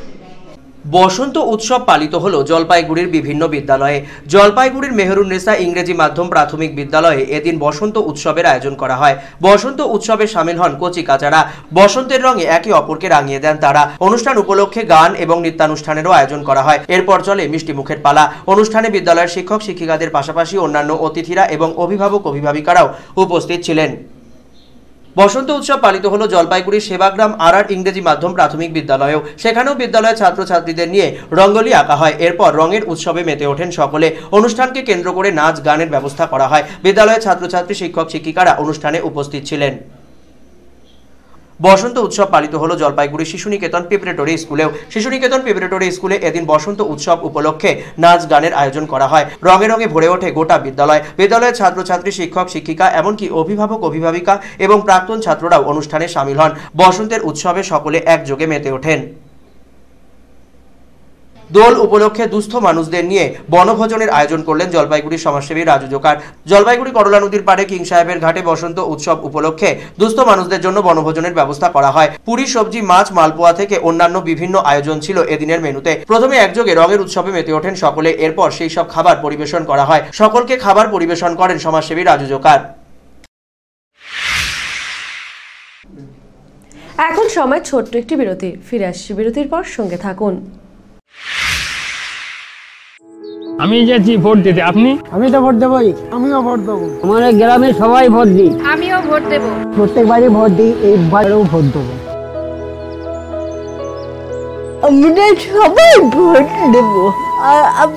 বসন্ত উৎসব পালিত হলো জলপাইগুড়ির বিভিন্ন বিদ্যালয়ে। জলপাইগুড়ির মেহেরুন্নেসা ইংরেজি মাধ্যম প্রাথমিক বিদ্যালয়ে এদিন বসন্ত উৎসবের আয়োজন করা হয়। বসন্ত উৎসবে সামিল হন কচি কাচারা। বসন্তের রঙে একে অপরকে রাঙিয়ে দেন তারা। অনুষ্ঠান উপলক্ষে গান এবং নৃত্যানুষ্ঠানেরও আয়োজন করা হয়। এরপর চলে মিষ্টি মুখের পালা। অনুষ্ঠানে বিদ্যালয়ের শিক্ষক শিক্ষিকাদের পাশাপাশি অন্যান্য অতিথিরা এবং অভিভাবক অভিভাবিকারাও উপস্থিত ছিলেন। বসন্ত উৎসব পালিত হলো জলপাইগুড়ির সেবাগ্রাম RR ইংরেজি মাধ্যম প্রাথমিক বিদ্যালয়েও। সেখানেও বিদ্যালয়ের ছাত্রছাত্রীদের নিয়ে রঙ্গোলি আঁকা হয়। এরপর রঙের উৎসবে মেতে ওঠেন সকলে। অনুষ্ঠানকে কেন্দ্র করে নাচ গানের ব্যবস্থা করা হয়। বিদ্যালয়ের ছাত্রছাত্রী শিক্ষক শিক্ষিকারা অনুষ্ঠানে উপস্থিত ছিলেন। বসন্ত উৎসব পালিত হলো জলপাইগুড়ি শিশুনিকেতন প্রিপারেটরি স্কুলেও। শিশুনিকেতন প্রিপারেটরি স্কুলে এদিন বসন্ত উৎসব উপলক্ষে নাচ গানের আয়োজন করা হয়। রঙে রঙে ভরে ওঠে গোটা বিদ্যালয়। বিদ্যালয়ের ছাত্রছাত্রী শিক্ষক শিক্ষিকা এমনকি অভিভাবক অভিভাবিকা এবং প্রাক্তন ছাত্ররাও অনুষ্ঠানে সামিল হন। বসন্তের উৎসবে সকলে একযোগে মেতে ওঠেন। দোল উপলক্ষে দুস্থ মানুষদের নিয়ে বনভোজনের আয়োজন করলেন জলপাইগুড়ির সমাজসেবী রাজু জোকার। জলপাইগুড়ি করলা নদীর পাড়ে কিং সাহেবের ঘাটে বসন্ত উৎসব উপলক্ষে দুস্থ মানুষদের জন্য বনভোজনের ব্যবস্থা করা হয়। পুরি, সবজি, মাছ, মালপোয়া থেকে অন্যান্য বিভিন্ন আয়োজন ছিল এদিনের মেনুতে। প্রথমে একযোগে রঙের উৎসবে মেতে ওঠেন সকলে। এরপর সেই সব খাবার পরিবেশন করা হয়। সকলকে খাবার পরিবেশন করেন সমাজসেবী রাজু জোকার। এখন সময় ছোট্ট একটি বিরতি। ফিরে আসছি বিরতির পর, সঙ্গে থাকুন। আমি যাচ্ছি ভোট দিতে, আপনি? আমি তো ভোট দেবই। আমিও ভোট দেবো। আমাদের গ্রামে সবাই ভোট দিই। আমিও ভোট দেব। প্রত্যেকবারই ভোট দিই, এইবারেও ভোট দেবো। আমরা সবাই ভোট দেবো। আর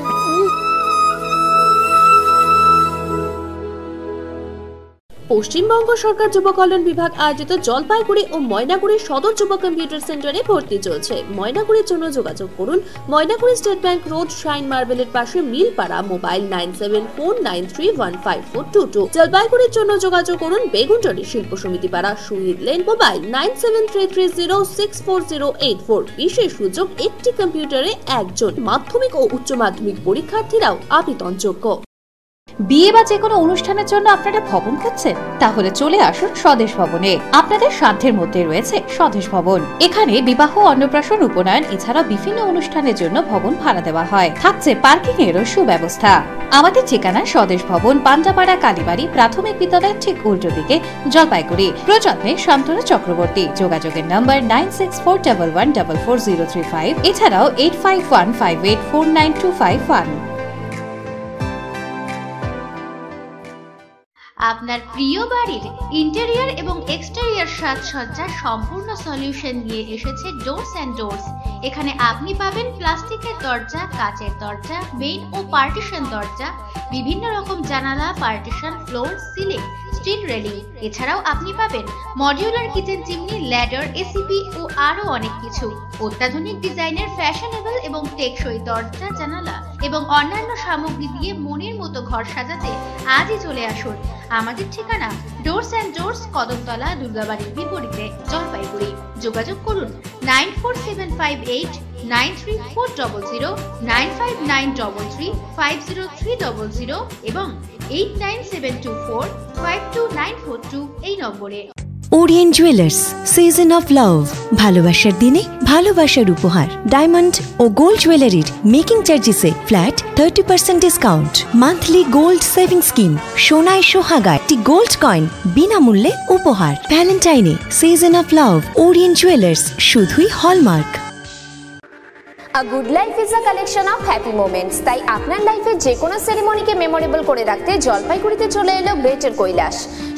পশ্চিমবঙ্গ সরকার যুব কল্যাণ বিভাগ আয়োজিত জলপাইগুড়ি ও ময়নাগুড়ির সদর যুব কম্পিউটার সেন্টারে ভর্তি চলছে। ময়নাগুড়ির জন্য যোগাযোগ করুন Maynaguri state bank road, shine মার্বেলের পাশে, মিলপাড়া। মোবাইল 9749931522। জলপাইগুড়ির জন্য যোগাযোগ করুন বেগুনটরি শিল্প সমিতি পাড়া, শহীদ লেন। মোবাইল 9733064084। বিশেষ সুযোগ, একটি কম্পিউটারে একজন। মাধ্যমিক ও উচ্চ মাধ্যমিক পরীক্ষার্থীরাও আবেদনযোগ্য। বিয়ে বা যে কোনো অনুষ্ঠানের জন্য আপনারা ভবন খুঁজছেন? তাহলে চলে আসুন স্বদেশ ভবনে। আপনাদের সাধ্যের মধ্যে রয়েছে স্বদেশ ভবন। এখানে বিবাহ, অন্নপ্রাশন, উপনয়ন এছাড়া বিভিন্ন অনুষ্ঠানের জন্য ভবন ভাড়া দেওয়া হয়। থাকছে পার্কিং এরও সুব্যবস্থা। আমাদের ঠিকানা স্বদেশ ভবন, পান্ডাপাড়া কালীবাড়ি প্রাথমিক বিদ্যালয়ের ঠিক উল্টো দিকে, জলপাইগুড়ি। প্রযত্নে শান্তনু চক্রবর্তী। যোগাযোগের নম্বর 9641144035, এছাড়াও 8515849251। আপনার প্রিয় বাড়ির ইন্টেরিয়র এবং এক্সটেরিয়র সাজসজ্জার সম্পূর্ণ সলিউশন নিয়ে এসেছে ডোরস অ্যান্ড ডোরস। এখানে আপনি পাবেন প্লাস্টিকের দরজা, কাচের দরজা, মেইন ও পার্টিশন দরজা, বিভিন্ন রকম জানালা, partition, floor, ceiling, steel railing. এছাড়াও আপনি পাবেন modular kitchen chimney, ladder, ACP ও আরো অনেক কিছু। অত্যাধুনিক ডিজাইনের ফ্যাশনেবল এবং টেকসই দরজা, জানালা এবং অন্যান্য সামগ্রী দিয়ে মনের মতো ঘর সাজাতে আজই চলে আসুন। আমাদের ঠিকানা ডোরস অ্যান্ড ডোরস, কদমতলা, দুর্গাবাড়ির বিপরীতে, জলপাইগুড়ি। যোগাযোগ করুন 9475893400, 9593350300 এবং 8972452942 এই নম্বরে। Orient jewellers, season of love. ভালোবাসার দিনে ভালোবাসার উপহার। ডায়মন্ড ও গোল্ড জুয়েলারির মেকিং চার্জেসে flat 30% discount. Monthly gold saving scheme. সোনায় সোহাগায় একটি গোল্ড কয়েন বিনামূল্যে উপহার। ভ্যালেন্টাইনে season of love. Orient jewellers, শুধুই hallmark. A good life is a collection of happy moments. তাই আপনার লাইফে যে কোনো সেরিমনিকে মেমোরেবল করে রাখতে জলপাইগুড়িতে চলে এলো গ্রেটার কৈলাস।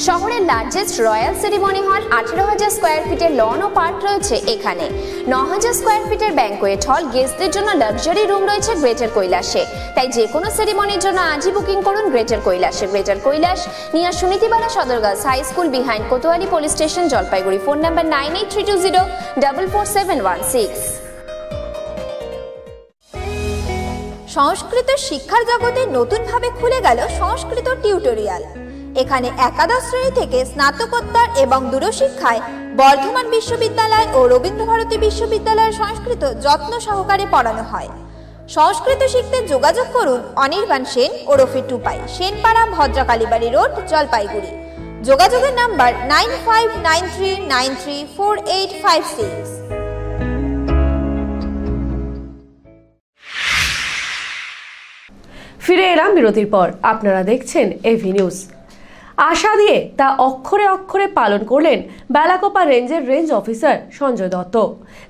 শহরের লার্জেস্ট রয়্যাল সেরিমনি হল, 18,000 স্কোয়ার ফিটের লন ও পার্ক রয়েছে এখানে। 9,000 স্কোয়ার ফিটের ব্যাঙ্কোয়েট হল, গেস্টদের জন্য লাক্সারি রুম রয়েছে গ্রেটার কৈলাসে। তাই যে কোনো সেরিমনির জন্য আজই বুকিং করুন গ্রেটার কৈলাসে। Greater Kailash near Sunitibala Sadar girls high school, behind Kotwali police station, Jalpaiguri. Phone number 9832044716। সংস্কৃত শিক্ষার জগতে নতুনভাবে খুলে গেল সংস্কৃত টিউটোরিয়াল। এখানে একাদশ শ্রেণী থেকে স্নাতকোত্তর এবং দূরশিক্ষায় বর্ধমান বিশ্ববিদ্যালয় ও রবীন্দ্রভারতী বিশ্ববিদ্যালয়ের সংস্কৃত যত্ন সহকারে পড়ানো হয়। সংস্কৃত শিখতে যোগাযোগ করুন অনির্বাণ সেন ওরফে টুপাই, সেনপাড়া, ভদ্রকালীবাড়ি রোড, জলপাইগুড়ি। যোগাযোগের নাম্বার 9593934856। ফিরে এলাম বিরতির পর। আপনারা দেখছেন এভি নিউজ। আশা দিয়ে তা অক্ষরে অক্ষরে পালন করলেন বেলাকোপা রেঞ্জের রেঞ্জ অফিসার সঞ্জয় দত্ত।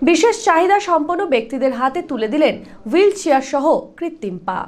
বিশেষ চাহিদা সম্পন্ন ব্যক্তিদের হাতে তুলে দিলেন হুইল চেয়ার সহ কৃত্রিম পা।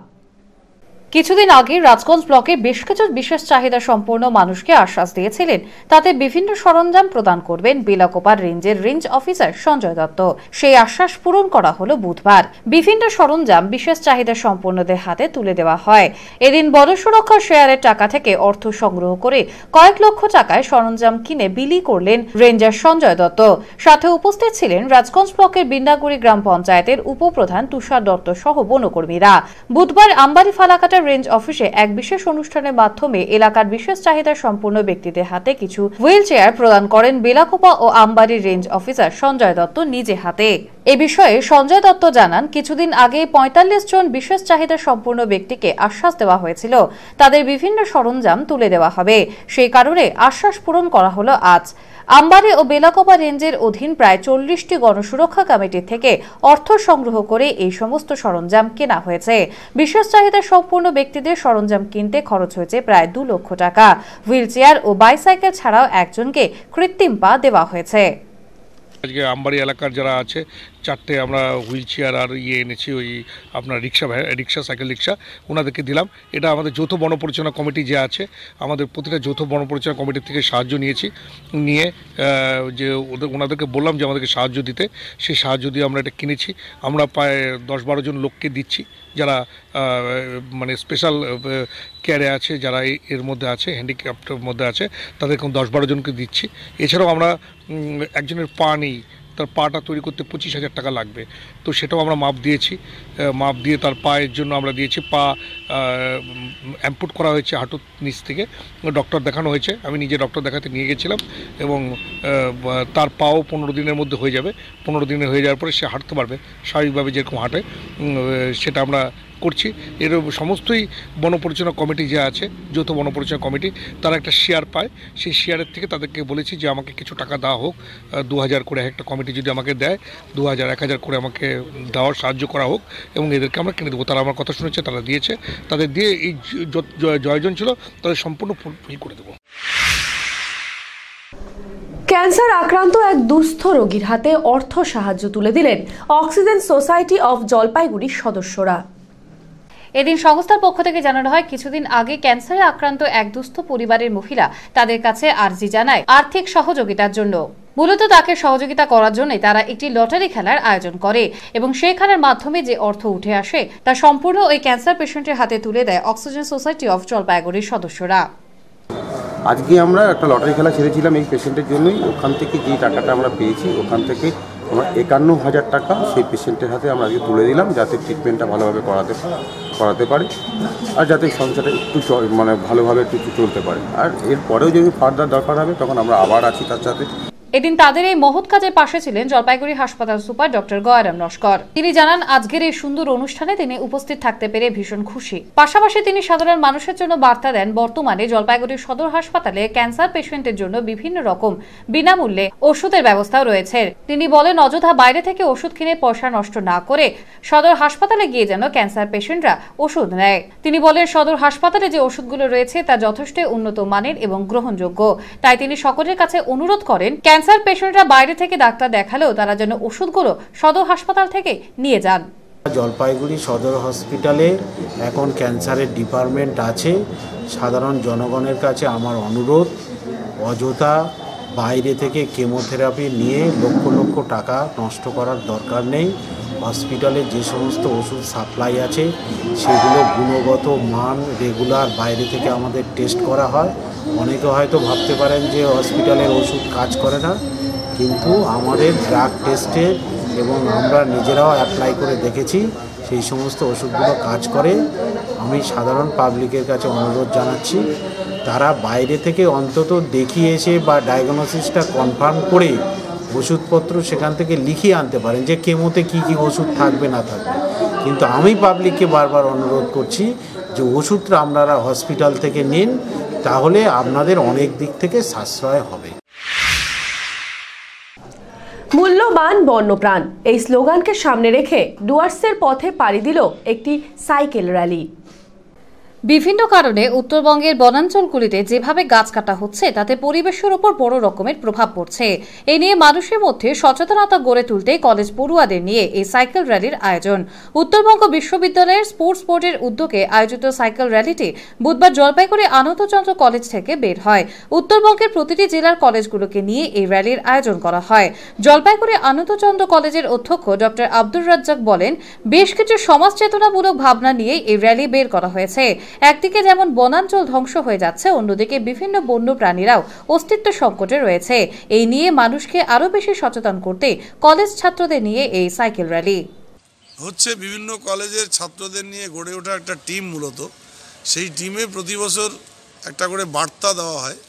কিছুদিন আগে রাজগঞ্জ ব্লকে বেশ কিছু বিশেষ চাহিদা সম্পন্ন মানুষকে আশ্বাস দিয়েছিলেন তাতে বিভিন্ন সরঞ্জাম প্রদান করবেন বেলাকোপার রেঞ্জের রেঞ্জ অফিসার সঞ্জয় দত্ত। সেই আশ্বাস পূরণ করা হলো বুধবার। বিভিন্ন সরঞ্জাম বিশেষ চাহিদা সম্পন্নদের হাতে তুলে দেওয়া হয়। এদিন বনসুরক্ষা শেয়ারের টাকা থেকে অর্থ সংগ্রহ করে কয়েক লক্ষ টাকায় সরঞ্জাম কিনে বিলি করলেন রেঞ্জার সঞ্জয় দত্ত। সাথে উপস্থিত ছিলেন রাজগঞ্জ ব্লকের বিন্দাগুড়ি গ্রাম পঞ্চায়েতের উপপ্রধান তুষার দত্ত সহ বনকর্মীরা। বুধবার আমবাড়ি ফালাকাটা রেঞ্জ অফিসে এক বিশেষ অনুষ্ঠানের মাধ্যমে এলাকার বিশেষ চাহিদা সম্পন্ন ব্যক্তিদের হাতে কিছু হুইল চেয়ার প্রদান করেন বেলাকোপা ও আমবাড়ির রেঞ্জ অফিসার সঞ্জয় দত্ত নিজে হাতে। এ বিষয়ে সঞ্জয় দত্ত জানান, কিছুদিন আগে ৪৫ জন বিশেষ চাহিদা সম্পন্ন ব্যক্তিকে আশ্বাস দেওয়া হয়েছিল তাদের বিভিন্ন সরঞ্জাম তুলে দেওয়া হবে। সেই কারণে আশ্বাস পূরণ করা হলো আজ। আমবাড়ি ও বেলাকোপা রেঞ্জের অধীন প্রায় ৪০টি গণসুরক্ষা কমিটি থেকে অর্থ সংগ্রহ করে এই সমস্ত সরঞ্জাম কেনা হয়েছে। বিশেষ চাহিদা সম্পন্ন ব্যক্তিদের সরঞ্জাম কিনতে খরচ হয়েছে প্রায় ২ লক্ষ টাকা। হুইল চেয়ার ও বাইসাইকেল ছাড়াও একজনকে কৃত্রিম পা দেওয়া হয়েছে। আজকে আমবাড়ি এলাকার যারা আছে 4টে আমরা হুইল চেয়ার আর এনেছি, ওই আপনার রিক্সা সাইকেল রিক্সা ওনাদেরকে দিলাম। এটা আমাদের যৌথ বনপরিচালনা কমিটি যে আছে, আমাদের প্রতিটা যৌথ বনপরিচালনা কমিটির থেকে সাহায্য নিয়েছি। নিয়ে যে ওনাদেরকে বললাম যে আমাদেরকে সাহায্য দিতে, সেই সাহায্য দিয়ে আমরা এটা কিনেছি। আমরা প্রায় ১০-১২ জন লোককে দিচ্ছি যারা মানে স্পেশাল কেয়ারে আছে, যারা এর মধ্যে আছে, হ্যান্ডিক্যাপ্টের মধ্যে আছে, তাদেরকে ১০-১২ জনকে দিচ্ছি। এছাড়াও আমরা একজনের পা নেই, তার পাটা তৈরি করতে ২৫,০০০ টাকা লাগবে, তো সেটাও আমরা মাপ দিয়েছি। মাপ দিয়ে তার পায়ের জন্য আমরা দিয়েছি, পা অ্যাম্পুট করা হয়েছে হাঁটুর নিচ থেকে। ডক্টর দেখানো হয়েছে, আমি নিজে ডক্টর দেখাতে নিয়ে গেছিলাম এবং তার পাও ১৫ দিনের মধ্যে হয়ে যাবে। ১৫ দিনে হয়ে যাওয়ার পরে সে হাঁটতে পারবে স্বাভাবিকভাবে যেরকম হাঁটে, সেটা আমরা করছি। এর সমস্তই বনপরিচালনা কমিটি যে আছে, যৌথ বনপরিচালনা কমিটি, তারা একটা শেয়ার পায়। সেই শেয়ারের থেকে তাদেরকে বলেছি যে আমাকে কিছু টাকা দেওয়া হোক, 2000 করে একটা কমিটি যদি আমাকে দেয়, 2000 1000 করে আমাকে দেওয়ার সাহায্য করা হোক এবং এদেরকে আমরা কিনে দেবো। তারা আমার কথা শুনেছে, তারা দিয়েছে, তাদের দিয়ে এই জয়জন ছিল তাদের সম্পূর্ণ ফুলফিল করে দেবো। ক্যান্সার আক্রান্ত এক দুস্থ রোগীর হাতে অর্থ সাহায্য তুলে দিলেন অক্সিজেন সোসাইটি অফ জলপাইগুড়ির সদস্যরা। এদিন সংস্থার পক্ষ থেকে জানানো হয়, কিছুদিন আগে ক্যান্সারে আক্রান্ত এক দুস্থ পরিবারের মহিলা তাদের কাছে আর্জি জানায় আর্থিক সহযোগিতার জন্য। মূলত তাকে সহযোগিতা করার জন্য তারা একটি লটারি খেলার আয়োজন করে এবং সেই খেলার মাধ্যমে যে অর্থ উঠে আসে তা সম্পূর্ণ ওই ক্যান্সার পেশেন্টের হাতে তুলে দেয় অক্সিজেন সোসাইটি অফ জলপাইগুড়ির সদস্যরা। আজকে আমরা একটা লটারি খেলা ছেড়েছিলাম এই পেশেন্টের জন্যই। ওখান থেকে যে টাকাটা আমরা পেয়েছি, ওখান থেকে আমরা 51,000 টাকা সেই পেশেন্টের হাতে আমরা আজকে তুলে দিলাম, যাতে ট্রিটমেন্টটা ভালোভাবে করাতে পারে আর যাতে সংসারটা একটু ভালোভাবে একটু চলতে পারে। আর এরপরেও যদি ফার্দার দরকার হবে তখন আমরা আবার আছি তার সাথে। এদিন তাদের এই মহৎ কাজের পাশে ছিলেন জলপাইগুড়ি হাসপাতাল সুপার ডক্টর গয়ারাম নস্কর। তিনি জানান, আজকের এই সুন্দর অনুষ্ঠানে তিনি উপস্থিত থাকতে পেরে ভীষণ খুশি। পাশাপাশি তিনি সাধারণ মানুষের জন্য বার্তা দেন, বর্তমানে জলপাইগুড়ি সদর হাসপাতালে ক্যান্সার পেশেন্টের জন্য বিভিন্ন রকম বিনামূল্যে ওষুধের ব্যবস্থাও রয়েছে। তিনি বলেন, অযথা বাইরে থেকে ওষুধ কিনে পয়সা নষ্ট না করে সদর হাসপাতালে গিয়ে যেন ক্যান্সার পেশেন্টরা ওষুধ নেয়। তিনি বলেন, সদর হাসপাতালে যে ওষুধগুলো রয়েছে তা যথেষ্ট উন্নত মানের এবং গ্রহণযোগ্য। তাই তিনি সকলের কাছে অনুরোধ করেন, ক্যান্সার পেশেন্টরা বাইরে থেকে ডাক্তার দেখালেও তারা যেন ওষুধগুলো সদর হাসপাতাল থেকে নিয়ে যান। জলপাইগুড়ি সদর হসপিটালে এখন ক্যান্সারের ডিপার্টমেন্ট আছে। সাধারণ জনগণের কাছে আমার অনুরোধ, অযথা বাইরে থেকে কেমোথেরাপি নিয়ে লক্ষ লক্ষ টাকা নষ্ট করার দরকার নেই। হসপিটালে যে সমস্ত ওষুধ সাপ্লাই আছে সেগুলো গুণগত মান রেগুলার বাইরে থেকে আমাদের টেস্ট করা হয়। অনেকে হয়তো ভাবতে পারেন যে হসপিটালের ওষুধ কাজ করে না, কিন্তু আমাদের ড্রাগ টেস্টের এবং আমরা নিজেরাও অ্যাপ্লাই করে দেখেছি সেই সমস্ত ওষুধগুলো কাজ করে। আমি সাধারণ পাবলিকের কাছে অনুরোধ জানাচ্ছি, তারা বাইরে থেকে অন্তত দেখিয়ে এসে বা ডায়াগনোসিসটা কনফার্ম করে ওষুধপত্র সেখান থেকে লিখিয়ে আনতে পারেন যে কেমোতে কী কী ওষুধ থাকবে না থাকবে। কিন্তু আমি পাবলিককে বারবার অনুরোধ করছি যে ওষুধটা আপনারা হসপিটাল থেকে নিন, তাহলে আপনাদের অনেক দিক থেকে সাশ্রয় হবে। মূল্যবান বন্যপ্রাণ, এই স্লোগানকে সামনে রেখে ডুয়ার্সের পথে পাড়ি দিল একটি সাইকেল র্যালি। বিভিন্ন কারণে উত্তরবঙ্গের বনাঞ্চলগুলিতে যেভাবে গাছ কাটা হচ্ছে তাতে পরিবেশের উপর বড় রকমের প্রভাব পড়ছে। এই নিয়ে মানুষের মধ্যে সচেতনতা গড়ে তুলতে কলেজ পড়ুয়াদের নিয়ে এই সাইকেল র্যালির আয়োজন। উত্তরবঙ্গ বিশ্ববিদ্যালয়ের স্পোর্টস বোর্ডের উদ্যোগে আয়োজিত সাইকেল র্যালিটি বুধবার জলপাইগুড়ি আনন্দচন্দ্র কলেজ থেকে বের হয়। উত্তরবঙ্গের প্রতিটি জেলার কলেজগুলোকে নিয়ে এই র্যালির আয়োজন করা হয়। জলপাইগুড়ি আনন্দচন্দ্র কলেজের অধ্যক্ষ ডক্টর আব্দুর রাজ্জাক বলেন, বেশ কিছু সমাজ চেতনামূলক ভাবনা নিয়ে এই র্যালি বের করা হয়েছে। একদিকে যেমন বনাঞ্চল ধ্বংস হয়ে যাচ্ছে, অন্যদিকে বিভিন্ন বন্য প্রাণীরাও অস্তিত্ব সংকটে রয়েছে। এই নিয়ে মানুষকে আরো বেশি সচেতন করতে কলেজ ছাত্রদের নিয়ে এই সাইকেল র্যালি হচ্ছে। বিভিন্ন কলেজের ছাত্রদের নিয়ে গড়ে ওঠা একটা টিম, মূলত সেই টিমে প্রতি বছর একটা করে বার্তা দেওয়া হয়।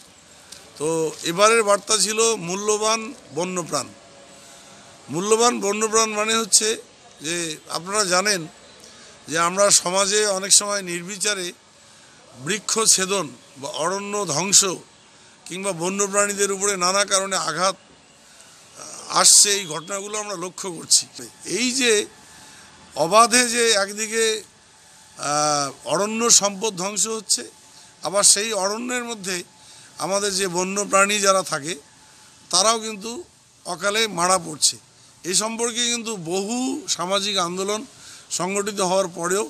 তো এবারের বার্তা ছিল মূল্যবান বন্যপ্রাণ। মূল্যবান বন্যপ্রাণ মানে হচ্ছে যে আপনারা জানেন যে আমরা সমাজে অনেক সময় নির্বিচারে বৃক্ষ ছেদন বা অরণ্য ধ্বংস কিংবা বন্যপ্রাণীদের উপরে নানা কারণে আঘাত আসছে, এই ঘটনাগুলো আমরা লক্ষ্য করছি। এই যে অবাধে যে একদিকে অরণ্য সম্পদ ধ্বংস হচ্ছে, আবার সেই অরণ্যের মধ্যে আমাদের যে বন্যপ্রাণী যারা থাকে তারাও কিন্তু অকালে মারা পড়ছে। এই সম্পর্কে কিন্তু বহু সামাজিক আন্দোলন সংগঠিত হওয়ার পরেও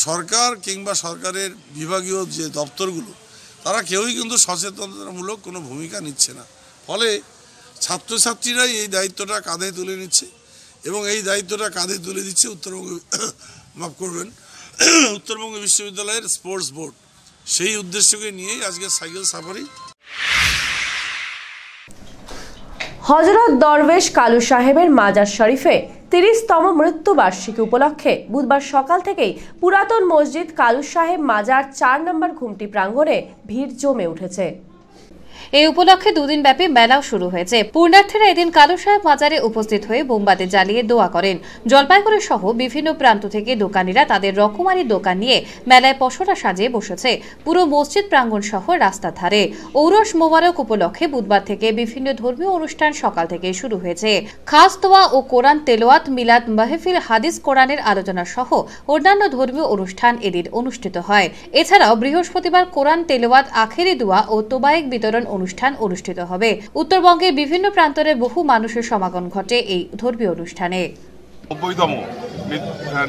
সরকার কিংবা সরকারের বিভাগীয় যে দপ্তরগুলো তারা কেউই কিন্তু সচেতনতামূলক কোনো ভূমিকা নিচ্ছে না। ফলে ছাত্রছাত্রীরাই এই দায়িত্বটা কাঁধে তুলে নিচ্ছে এবং এই দায়িত্বটা কাঁধে তুলে দিচ্ছে উত্তরবঙ্গ বিশ্ববিদ্যালয়ের স্পোর্টস বোর্ড। সেই উদ্দেশ্যকে নিয়েই আজকে সাইকেল সাফারি। হযরত দরবেশ কালু সাহেবের মাজার শরীফে 30তম মৃত্যুবার্ষিকী উপলক্ষে বুধবার সকাল থেকেই পুরাতন মসজিদ কালু সাহেব মাজার 4 নম্বর ঘুমটি প্রাঙ্গণে ভিড় জমে উঠেছে। এই উপলক্ষে দুদিনব্যাপী মেলাও শুরু হয়েছে। পুণ্যার্থীরা এদিন কালো সাহেব মাজারে উপস্থিত হয়ে মোমবাতি জ্বালিয়ে দোয়া করেন। জলপাইগুড়ি সহ বিভিন্ন প্রান্ত থেকে দোকানিরা তাদের রকমারি দোকান নিয়ে মেলায় পসরা সাজিয়ে বসেছে পুরো মসজিদ প্রাঙ্গণ সহ রাস্তার ধারে। ঔরস মোবারক উপলক্ষে বুধবার থেকে বিভিন্ন ধর্মীয় অনুষ্ঠান সকাল থেকে শুরু হয়েছে। খাস দোয়া ও কোরআন তেলাওয়াত, মিলাদ মাহফিল, হাদিস কোরআনের আলোচনা সহ অন্যান্য ধর্মীয় অনুষ্ঠান এদিন অনুষ্ঠিত হয়। এছাড়াও বৃহস্পতিবার কোরআন তেলাওয়াত, আখেরি দোয়া ও তোবায়েক বিতরণ অনুষ্ঠান অনুষ্ঠিত হবে। উত্তরবঙ্গের বিভিন্ন প্রান্তরে বহু মানুষের সমাগম ঘটে এই ধর্মীয় অনুষ্ঠানে।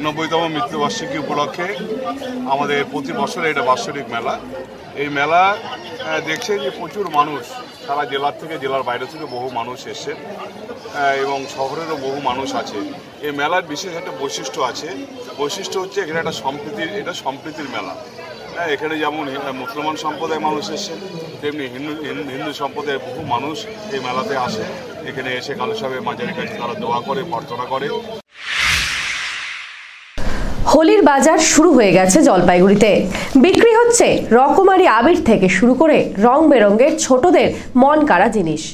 90তম মৃত্যুবার্ষিকী উপলক্ষে আমাদের প্রতি বছরে এটা বাৎসরিক মেলা। এই মেলা দেখছে যে প্রচুর মানুষ সারা জেলার থেকে, জেলার বাইরে থেকে বহু মানুষ এসছে এবং শহরেরও বহু মানুষ আছে। এই মেলার বিশেষ একটা বৈশিষ্ট্য আছে। বৈশিষ্ট্য হচ্ছে এখানে একটা সম্প্রীতির মেলা। এখানে যেমন মুসলমান সম্প্রদায়ের মানুষ এসছে, তেমনি হিন্দু সম্প্রদায়ের বহু মানুষ এই মেলাতে আসে। এখানে এসে কালো সাহেবের মাজারের কাছে তারা দোয়া করে, প্রার্থনা করে। হোলির বাজার শুরু হয়ে গেছে জলপাইগুড়িতে। বিক্রি হচ্ছে রকমারি আবির থেকে শুরু করে রং বেরঙের ছোটদের মন কাড়া জিনিস।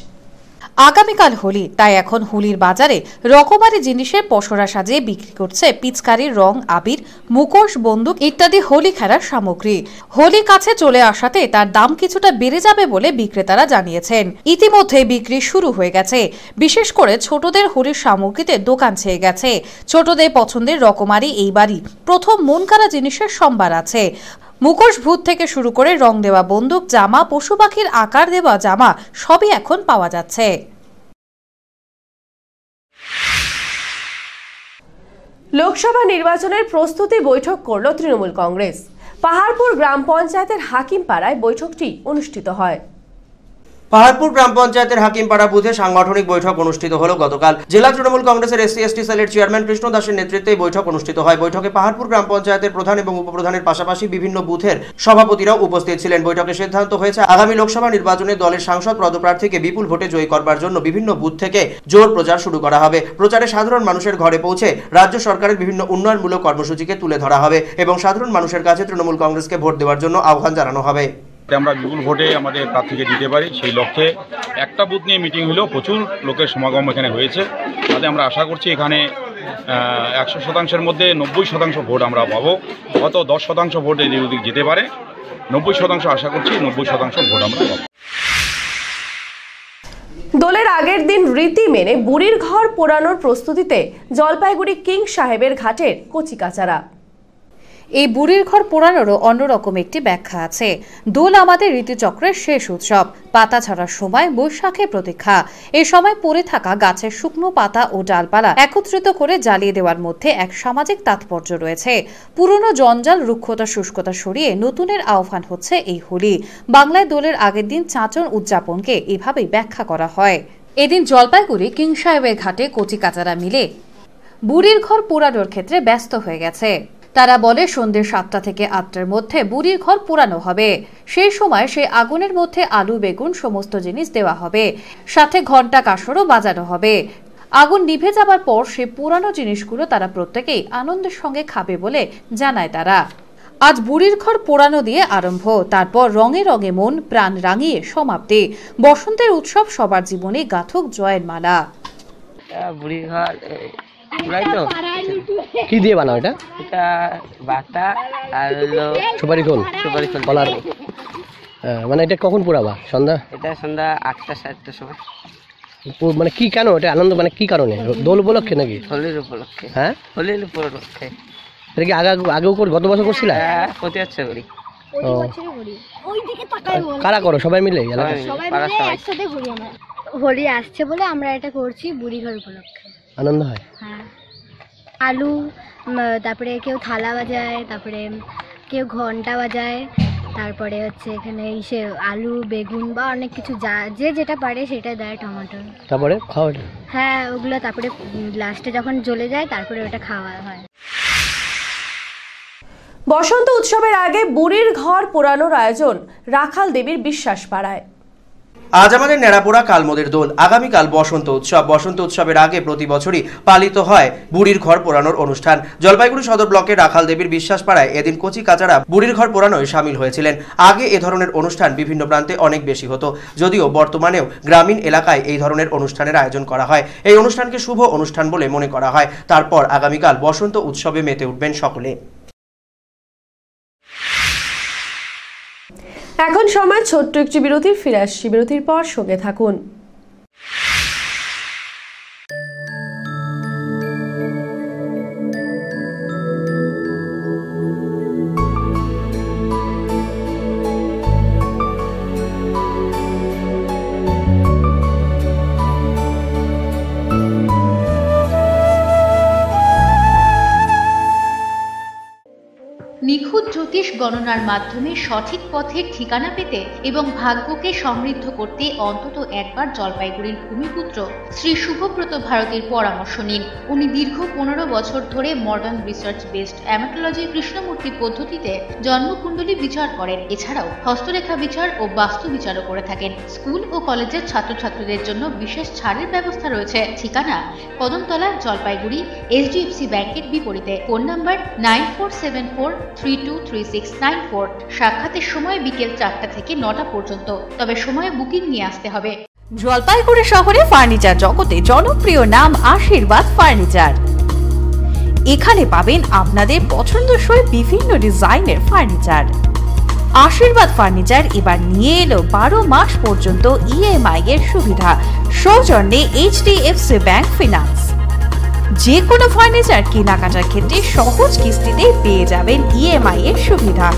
আগামীকাল হোলি, তাই এখন হোলির বাজারে রকমারি জিনিসের পসরা সাজিয়ে বিক্রি করছে পিচকারির রং, আবির, মুখোশ, বন্দুক ইত্যাদি হোলি খেলার সামগ্রী। হোলি কাছে চলে আসাতে তার দাম কিছুটা বেড়ে যাবে বলে বিক্রেতারা জানিয়েছেন। ইতিমধ্যে বিক্রি শুরু হয়ে গেছে। বিশেষ করে ছোটদের হোলির সামগ্রীতে দোকান ছেয়ে গেছে। ছোটদের পছন্দের রকমারি এইবারই প্রথম মন কাড়া জিনিসের সম্ভার আছে। মুখোশ, ভূত থেকে শুরু করে রং দেওয়া বন্দুক, জামা, পশু পাখির আকার দেওয়া জামা সবই এখন পাওয়া যাচ্ছে। লোকসভা নির্বাচনের প্রস্তুতি বৈঠক করল তৃণমূল কংগ্রেস। পাহাড়পুর গ্রাম পঞ্চায়েতের হাকিমপাড়ায় বৈঠকটি অনুষ্ঠিত হয়। পাহাড়পুর গ্রাম পঞ্চায়েতের হাকিমপাড়া বুথে সাংগঠনিক বৈঠক অনুষ্ঠিত হলো গতকাল। জেলা তৃণমূল কংগ্রেসের এসসি/এসটি সেলের চেয়ারম্যান কৃষ্ণ দাসের নেতৃত্বে বৈঠক অনুষ্ঠিত হয়। বৈঠকে পাহাড়পুর গ্রাম পঞ্চায়েতের প্রধান এবং উপপ্রধানের পাশাপাশি বিভিন্ন বুথের সভাপতিরাও উপস্থিত ছিলেন। বৈঠকে সিদ্ধান্ত হয়েছে আগামী লোকসভা নির্বাচনে দলের সাংসদ পদপ্রার্থীকে বিপুল ভোটে জয়ী করবার জন্য বিভিন্ন বুথ থেকে জোর প্রচার শুরু করা হবে। প্রচারে সাধারণ মানুষের ঘরে পৌঁছে রাজ্য সরকারের বিভিন্ন উন্নয়নমূলক কর্মসূচিকে তুলে ধরা হবে এবং সাধারণ মানুষের কাছে তৃণমূল কংগ্রেসকে ভোট দেওয়ার জন্য আহ্বান জানানো হবে। আমরা বিপুল ভোটে আমাদের প্রার্থীকে দিতে পারি, সেই লক্ষ্যে একটা বুথ নিয়ে মিটিং হলেও প্রচুর লোকের সমাগম এখানে হয়েছে। তাতে আমরা আশা করছি এখানে 100% মধ্যে 90% ভোট আমরা পাবো। গত 10% ভোট এদিক ওদিক যেতে পারে, 90% আশা করছি 90% ভোট আমরা পাবো। দলের আগের দিন রীতি মেনে বুড়ির ঘর পোড়ানোর প্রস্তুতিতে জলপাইগুড়ি কিং সাহেবের ঘাটের কচিকাচারা। এই বুড়ির ঘর পোড়ানোরও অন্যরকম একটি ব্যাখ্যা আছে। দোল আমাদের ঋতুচক্রের শেষ উৎসব। পাতা ঝরার সময় বৈশাখের প্রতীক্ষা। এই সময় পড়ে থাকা গাছের শুকনো পাতা ও ডালপালা একত্রিত করে জ্বালিয়ে দেওয়ার মধ্যে এক সামাজিক তাৎপর্য রয়েছে। পুরনো জঞ্জাল, রুক্ষতা, শুষ্কতা সরিয়ে নতুনের আহ্বান হচ্ছে এই হোলি। বাংলায় দোলের আগের দিন চাঁচন উদযাপনকে এভাবেই ব্যাখ্যা করা হয়। এদিন জলপাইগুড়ি কিং সাহেবের ঘাটে কচিকাচারা মিলে বুড়ির ঘর পোড়ানোর ক্ষেত্রে ব্যস্ত হয়ে গেছে। তারা বলে সন্ধ্যে 7টা থেকে 8টার মধ্যে বুড়ির ঘর পোড়ানো হবে। সেই সময় সেই আগুনের মধ্যে আলু, বেগুন সমস্ত জিনিস দেওয়া হবে, সাথে ঘন্টা কাসরও বাজানো হবে। আগুন নিভে যাবার পর সেই পুরানো জিনিসগুলো তারা প্রত্যেকেই আনন্দের সঙ্গে খাবে বলে জানায় তারা। আজ বুড়ির ঘর পোড়ানো দিয়ে আরম্ভ, তারপর রঙে রঙে মন প্রাণ রাঙিয়ে সমাপ্তি। বসন্তের উৎসব সবার জীবনে গাথক জয়ের মালা। বুড়ির ঘর তো কি দিয়ে বানাও? এটা বাতা আর সুপারি খোল, কলার। মানে এটা কখন পোড়াবা? সন্ধ্যা? এটা সন্ধ্যা 8টা 7টার সময়। মানে কি কেন এটা আনন্দ, মানে কি কারণে? দোল উপলক্ষে নাকি? হোলির উপলক্ষে। হ্যাঁ, হোলির উপলক্ষে। এটা কি আগেও গত বছর করছিলা? হ্যাঁ, প্রতি বছর করি। কারা করো? সবাই মিলে? একসাথে করি আমরা। হোলি আসছে বলে আমরা এটা করছি বুড়ি ঘর উপলক্ষে। আনন্দ হয়। হ্যাঁ, আলু, তারপরে কেউ থালা বাজায়, তারপরে কেউ ঘন্টা বাজায়, তারপরে হচ্ছে এখানে আলু, বেগুন বা অনেক কিছু যে যেটা পারে সেটা দেয়, টমেটো। তারপরে খাওয়া? হ্যাঁ, ওগুলো তারপরে লাস্টে যখন জ্বলে যায় তারপরে ওটা খাওয়া হয়। বসন্ত উৎসবের আগে বুড়ির ঘর পোড়ানোর আয়োজন রাখাল দেবীর বিশ্বাস পাড়ায়। আজ আমাদের ন্যাড়াপোড়া কাল মোদের দোল। আগামীকাল বসন্ত উৎসব। বসন্ত উৎসবের আগে প্রতি বছরই পালিত হয় বুড়ির ঘর পোড়ানোর অনুষ্ঠান। জলপাইগুড়ি সদর ব্লকের রাখাল দেবীর বিশ্বাস পাড়ায় এদিন কচি কাচারা বুড়ির ঘর পোড়ানোয় সামিল হয়েছিলেন। আগে এ ধরনের অনুষ্ঠান বিভিন্ন প্রান্তে অনেক বেশি হতো, যদিও বর্তমানেও গ্রামীণ এলাকায় এই ধরনের অনুষ্ঠানের আয়োজন করা হয়। এই অনুষ্ঠানকে শুভ অনুষ্ঠান বলে মনে করা হয়। তারপর আগামীকাল বসন্ত উৎসবে মেতে উঠবেন সকলে। এখন সময় ছোট্ট একটি বিরতির। ফিরে আসছি বিরতির পর, সঙ্গে থাকুন। নিখুঁত জ্যোতিষ গণনার মাধ্যমে সঠিক পথের ঠিকানা পেতে এবং ভাগ্যকে সমৃদ্ধ করতে অন্তত একবার জলপাইগুড়ির ভূমিপুত্র শ্রী শুভব্রত ভারতীর পরামর্শ নিন। উনি দীর্ঘ 15 বছর ধরে মডার্ন রিসার্চ বেসড অ্যামাটোলজি কৃষ্ণমূর্তি পদ্ধতিতে জন্মকুণ্ডলী বিচার করেন। এছাড়াও হস্তরেখা বিচার ও বাস্তু বিচারও করে থাকেন। স্কুল ও কলেজের ছাত্রছাত্রীদের জন্য বিশেষ ছাড়ের ব্যবস্থা রয়েছে। ঠিকানা কদমতলা, জলপাইগুড়ি, HDFC ব্যাংকের বিপরীতে। Phone number 9474323694। সাক্ষাতের সময় বিকেল 4টা থেকে 9টা পর্যন্ত, তবে সময় বুকিং নিয়ে আসতে হবে। জলপাইগুড়ি শহরে ফার্নিচার জগতে জনপ্রিয় নাম আশীর্বাদ ফার্নিচার। এখানে পাবেন আপনাদের পছন্দসই বিভিন্ন ডিজাইনের ফার্নিচার। আশীর্বাদ ফার্নিচার এবার নিয়ে এলো 12 মাস পর্যন্ত EMI এর সুবিধা, সৌজন্যে HDFC ব্যাংক ফিনান্স। যে কোনো ফার্নিচার কেনাকাটার ক্ষেত্রে সহজ কিস্তিতে পেয়ে যাবেন EMI এর সুবিধা।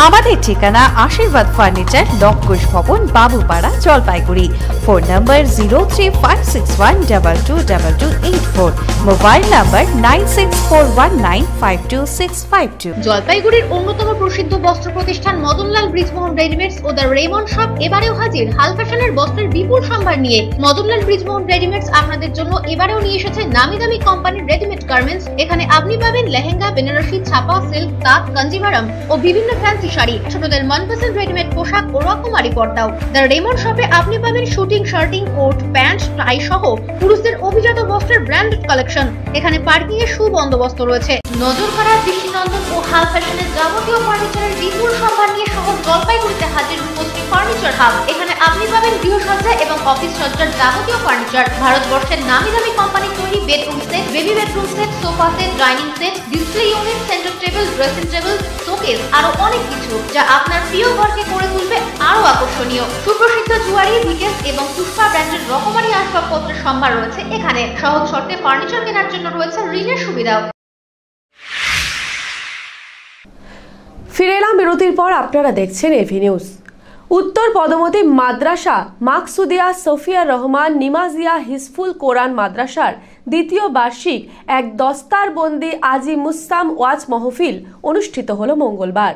আমাদের ঠিকানা আশীর্বাদ ফার্নিচার, লক্ষোষ ভবন, Babupara, Jalpaiguri. Phone number 0356122284, mobile number 9641952652। জলপাইগুড়ির অন্যতম প্রসিদ্ধ বস্ত্র প্রতিষ্ঠান মদনলাল ব্রিজমোহন রেডিমেডস ও দ্য রেমন্ড শপ এবারেও হাজির হাল ফ্যাশনের বস্ত্রের বিপুল সম্ভার নিয়ে। মদনলাল ব্রিজমোহন রেডিমেডস আপনাদের জন্য এবারেও নিয়ে এসেছে নামি দামি কোম্পানির রেডিমেড গার্মেন্টস। এখানে আপনি পাবেন লেহেঙ্গা, বেনারসি, ছাপা, সিল্ক, তাঁত, কাঞ্জিভারাম ও বিভিন্ন ফ্যান্সি শাড়ি, ছোটদের মনপসন্দ রেডিমেড পোশাক ও রকমারি পর্দাও। দ্য রেমন্ড শপে আপনি পাবেন শুটিং, শার্টিং, কোট, প্যান্ট, টাই সহ পুরুষদের অভিজাত বস্ত্রের ব্র্যান্ডেড কালেকশন। এখানে পার্কিং এর সুবন্দোবস্ত রয়েছে। নজর কাড়ার দৃষ্টিনন্দন ও হাল ফ্যাশনের যাবতীয় ফার্নিচারের বিপুল সম্ভার নিয়ে শহর জলপাইগুড়িতে হাজির রূপশ্রী ফার্নিচার হাব। এখানে আপনি পাবেন গৃহসজ্জা এবং অফিস সজ্জার যাবতীয় ফার্নিচার, ভারতবর্ষের নামি দামি কোম্পানি তৈরি bedroom set, baby bedroom set, sofa set, dining set, display unit, centre table, dressing table, showcase, আরো অনেক কিছু যা আপনার প্রিয় ঘরকে করে তুলবে আরো আকর্ষণীয়। সুপ্রসিদ্ধ জুয়ারি, ভিকেস এবং পুষ্পা ব্র্যান্ডের রকমারি আসবাবপত্রের সম্ভার রয়েছে এখানে। সহজ শর্তে ফার্নিচার কেনার জন্য রয়েছে ঋণের সুবিধাও। ফিরে এলাম বিরতির পর। আপনারা দেখছেন এভি নিউজ। উত্তর পদমতি মাদ্রাসা মাকসুদিয়া সফিয়া রহমান নিমাজিয়া হিজফুল কোরআন মাদ্রাসার দ্বিতীয় বার্ষিক এক দস্তারবন্দি আজি মুসাম ওয়াজ মাহফিল অনুষ্ঠিত হলো মঙ্গলবার।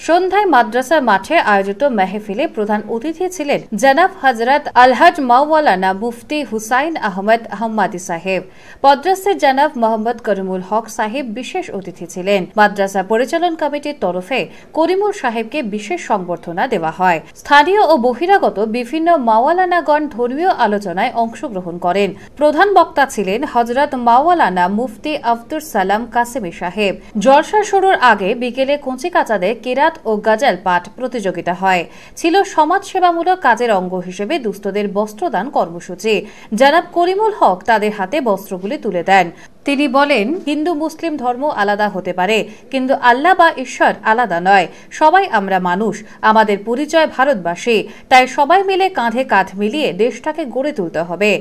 সন্ধ্যায় মাদ্রাসার মাঠে আয়োজিত মেহফিলে প্রধান অতিথি ছিলেন জনাব হজরত আলহাজ মাওলানা মুফতি হুসাইন আহমদ আহম্মদি সাহেব। মাদ্রাসার জনাব মোহাম্মদ করিমুল হক সাহেব বিশেষ অতিথি ছিলেন। মাদ্রাসা পরিচালন কমিটির তরফে করিমুল সাহেবকে বিশেষ সংবর্ধনা দেওয়া হয়। স্থানীয় ও বহিরাগত বিভিন্ন মাওলানাগণ ধর্মীয় আলোচনায় অংশগ্রহণ করেন। প্রধান বক্তা ছিলেন হজরত মাওলানা মুফতি আব্দুল সালাম কাসেমি সাহেব। জলসা শুরুর আগে বিকেলে কচিকাচাদের কেরাত ও গজল পাঠ প্রতিযোগিতা হয়। ছিল সমাজসেবামূলক কাজের অঙ্গ হিসেবে দুস্থদের বস্ত্রদান কর্মসূচি। জনাব করিমুল হক তাদের হাতে বস্ত্রগুলি তুলে দেন। তিনি বলেন, হিন্দু মুসলিম ধর্ম আলাদা হতে পারে, কিন্তু আল্লাহ বা ঈশ্বর আলাদা নয়। সবাই আমরা মানুষ, আমাদের পরিচয় ভারতবাসী। তাই সবাই মিলে কাঁধে কাঁধ মিলিয়ে দেশটাকে গড়ে তুলতে হবে।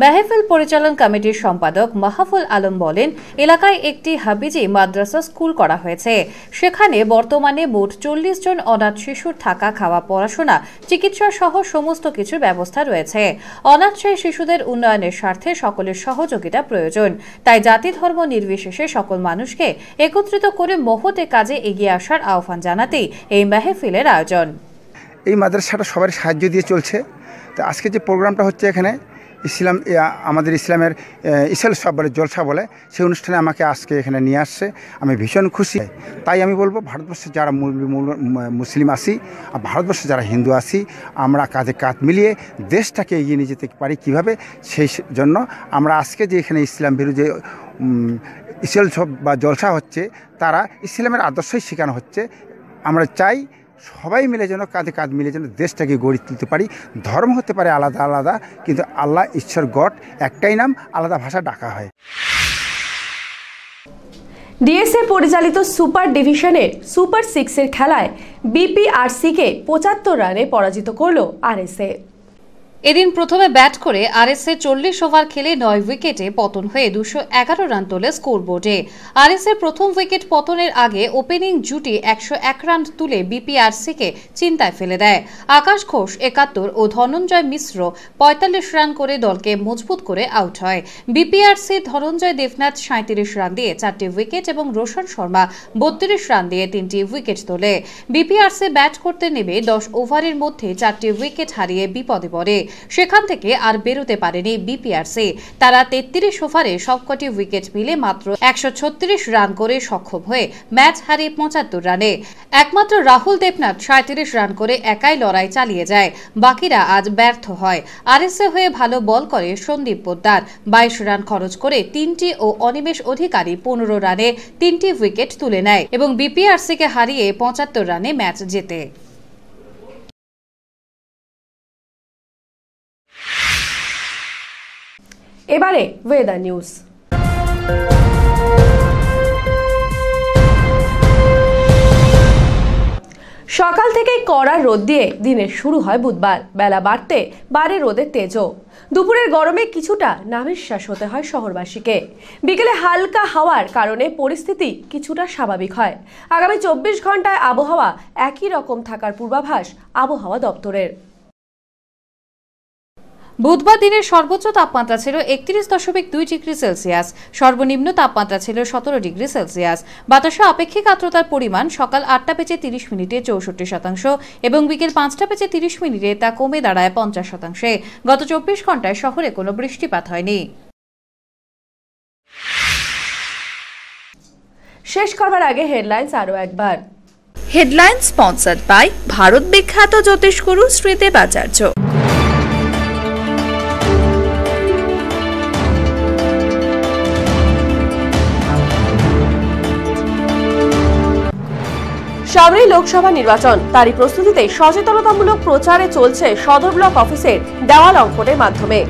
মেহফিল পরিচালন কমিটির সম্পাদক মাহফুল আলম বলেন, এলাকায় একটি হাবিজি মাদ্রাসা স্কুল করা হয়েছে। সেখানে বর্তমানে মোট 40 জন অনাথ শিশুর থাকা, খাওয়া, পড়াশোনা, চিকিৎসা সহ সমস্ত কিছুর ব্যবস্থা রয়েছে। অনাথ সেই শিশুদের উন্নয়নের স্বার্থে সকলের সহযোগিতা প্রয়োজন। তাই জাতি ধর্ম নির্বিশেষে সকল মানুষকে একত্রিত করে মহতে কাজে এগিয়ে আসার আহ্বান জানাতেই এই মেহফিলের আয়োজন। এই মাদ্রাসাটা সবার সাহায্য দিয়ে চলছে। তো আজকে যে প্রোগ্রামটা হচ্ছে এখানে, ইসলাম আমাদের ইসলামের ইসাল সব বলে জলসা বলে, সেই অনুষ্ঠানে আমাকে আজকে এখানে নিয়ে আসছে। আমি ভীষণ খুশি। তাই আমি বলবো ভারতবর্ষে যারা মুসলিম আছি আর ভারতবর্ষে যারা হিন্দু আছি, আমরা কাঁধে কাঁধ মিলিয়ে দেশটাকে এগিয়ে নিয়ে যেতে পারি কীভাবে, সেই জন্য আমরা আজকে যে এখানে ইসলাম বিরোধী ইসাল সব বা জলসা হচ্ছে, তারা ইসলামের আদর্শই শেখানো হচ্ছে। আমরা চাই সবাই মিলে যেন কাঁধে কাঁধ মিলে যেন দেশটাকে গড়ে তুলতে পারি। ধর্ম হতে পারে আলাদা আলাদা, কিন্তু আল্লাহ ঈশ্বর গড একটাই নাম, আলাদা ভাষা ডাকা হয়। ডিএসএ পরিচালিত সুপার ডিভিশনের সুপার 6-এর খেলায় বিপিআরসিকে 75 রানে পরাজিত করল আরএসএ। এদিন প্রথমে ব্যাট করে আরএসএ 40 ওভার খেলে 9 উইকেটে পতন হয়ে 211 রান তোলে স্কোরবোর্ডে। আরএসএর প্রথম উইকেট পতনের আগে ওপেনিং জুটি 101 রান তুলে বিপিআরসিকে চিন্তায় ফেলে দেয়। আকাশ ঘোষ 71 ও ধনঞ্জয় মিশ্র 45 রান করে দলকে মজবুত করে আউট হয়। বিপিআরসি ধনঞ্জয় দেবনাথ 37 রান দিয়ে 4টি উইকেট এবং রোশন শর্মা 32 রান দিয়ে 3টি উইকেট তোলে। বিপিআরসি ব্যাট করতে নেমে 10 ওভারের মধ্যে 4টি উইকেট হারিয়ে বিপদে পড়ে। সেখান থেকে আর বেরোতে পারেনি বিপিআরসি। তারা 33 ওভারে সবকটি উইকেট মিলে মাত্র 136 রান করে সক্ষম হয়ে ম্যাচ হারিয়ে 75 রানে। একমাত্র রাহুল দেবনাথ 37 রান করে একাই লড়াই চালিয়ে যায়। বাকিরা আজ ব্যর্থ হয়। আরএসএ হয়ে ভালো বল করে সন্দীপ পোদ্দার 22 রান খরচ করে 3টি ও অনিমেষ অধিকারী 15 রানে 3টি উইকেট তুলে নেয় এবং বিপিআরসিকে হারিয়ে 75 রানে ম্যাচ জেতে। এবারে ওয়েদার নিউজ। সকাল থেকেই কড়া রোদ দিয়ে দিনের শুরু হয় বুধবার। বেলা বাড়তে বাড়ে রোদের তেজও। দুপুরের গরমে কিছুটা নাভিশ্বাস হতে হয় শহরবাসীকে। বিকেলে হালকা হাওয়ার কারণে পরিস্থিতি কিছুটা স্বাভাবিক হয়। আগামী 24 ঘন্টায় আবহাওয়া একই রকম থাকার পূর্বাভাস আবহাওয়া দপ্তরের। বুধবার দিনের সর্বোচ্চ তাপমাত্রা ছিল 31.2 ডিগ্রি সেলসিয়াস, সর্বনিম্ন তাপমাত্রা ছিল 17 ডিগ্রি সেলসিয়াস। বাতাসে আপেক্ষিক আর্দ্রতার পরিমাণ সকাল 8টা বেজে 30 মিনিটে 64% এবং বিকেল 5টা বেজে 30 মিনিটে তা কমে দাঁড়ায় 50%। গত 24 ঘন্টায় শহরে কোনো বৃষ্টিপাত হয়নি। শেষ করবার আগে হেডলাইন্স আরো একবার। হেডলাইন স্পন্সর্ড বাই ভারত বিখ্যাত জ্যোতিষগুরু শ্রী দেবাচার্য। সামনেই লোকসভা নির্বাচন, তারই প্রস্তুতিতে সচেতনতামূলক প্রচারে চলছে সদর ব্লক অফিসের দেওয়াল অঙ্কনের মাধ্যমে।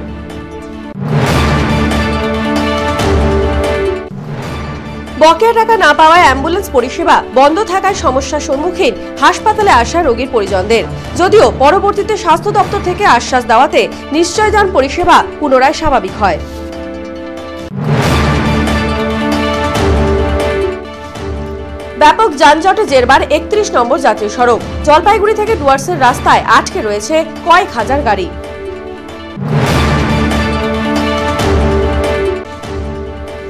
বকেয়া টাকা না পাওয়ায় অ্যাম্বুলেন্স পরিষেবা বন্ধ থাকায় সমস্যার সম্মুখীন হাসপাতালে আসা রোগীর পরিজনদের। যদিও পরবর্তীতে স্বাস্থ্য দপ্তর থেকে আশ্বাস দেওয়াতে নিশ্চয়দান পরিষেবা পুনরায় স্বাভাবিক হয়। ব্যাপক যানজটে জেরবার 31 নম্বর জাতীয় সড়ক। জলপাইগুড়ি থেকে ডুয়ার্সের রাস্তায় আটকে রয়েছে কয়েক হাজার গাড়ি।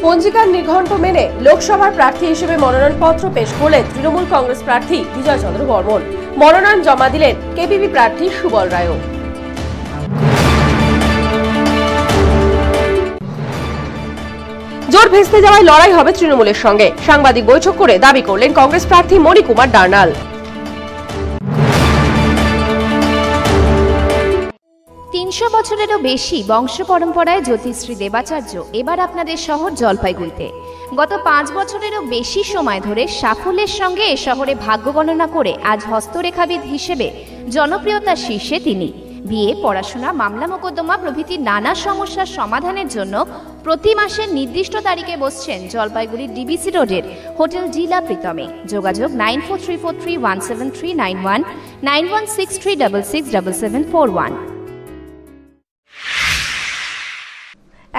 পঞ্জিকার নির্ঘণ্ট মেনে লোকসভার প্রার্থী হিসেবে মনোনয়নপত্র পেশ করলেন তৃণমূল কংগ্রেস প্রার্থী বিজয় চন্দ্র বর্মন। মনোনয়ন জমা দিলেন কেপিপি প্রার্থী সুবল রায়ও। জোর ভেস্তে যাওয়ায় লড়াই হবে তৃণমূলের সঙ্গে। সাংবাদিক বৈঠক করে দাবি করলেন কংগ্রেস প্রার্থী মণিকুমার ডার্নাল। বছরেরও বেশি বংশ পরম্পরায় জ্যোতিশ্রী দেবাচার্য এবার আপনাদের শহর জলপাইগুড়িতে। গত 5 বছরেরও বেশি সময় ধরে সাফল্যের সঙ্গে এ শহরে ভাগ্য গণনা করে আজ হস্তরেখাবিদ হিসেবে জনপ্রিয়তার শীর্ষে তিনি। বিয়ে, পড়াশোনা, মামলা মোকদ্দমা প্রভৃতি নানা সমস্যার সমাধানের জন্য প্রতি মাসের নির্দিষ্ট তারিখে বসছেন জলপাইগুড়ি ডিবিসি রোডের হোটেল ডিলা প্রীতমে। যোগাযোগ 9434317391 9163667741।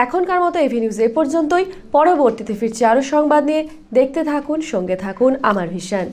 এখনকার মতো এভি নিউজ এ পর্যন্তই। পরবর্তীতে ফিরছি আরো সংবাদ নিয়ে। দেখতে থাকুন, সঙ্গে থাকুন আমার ভিশন।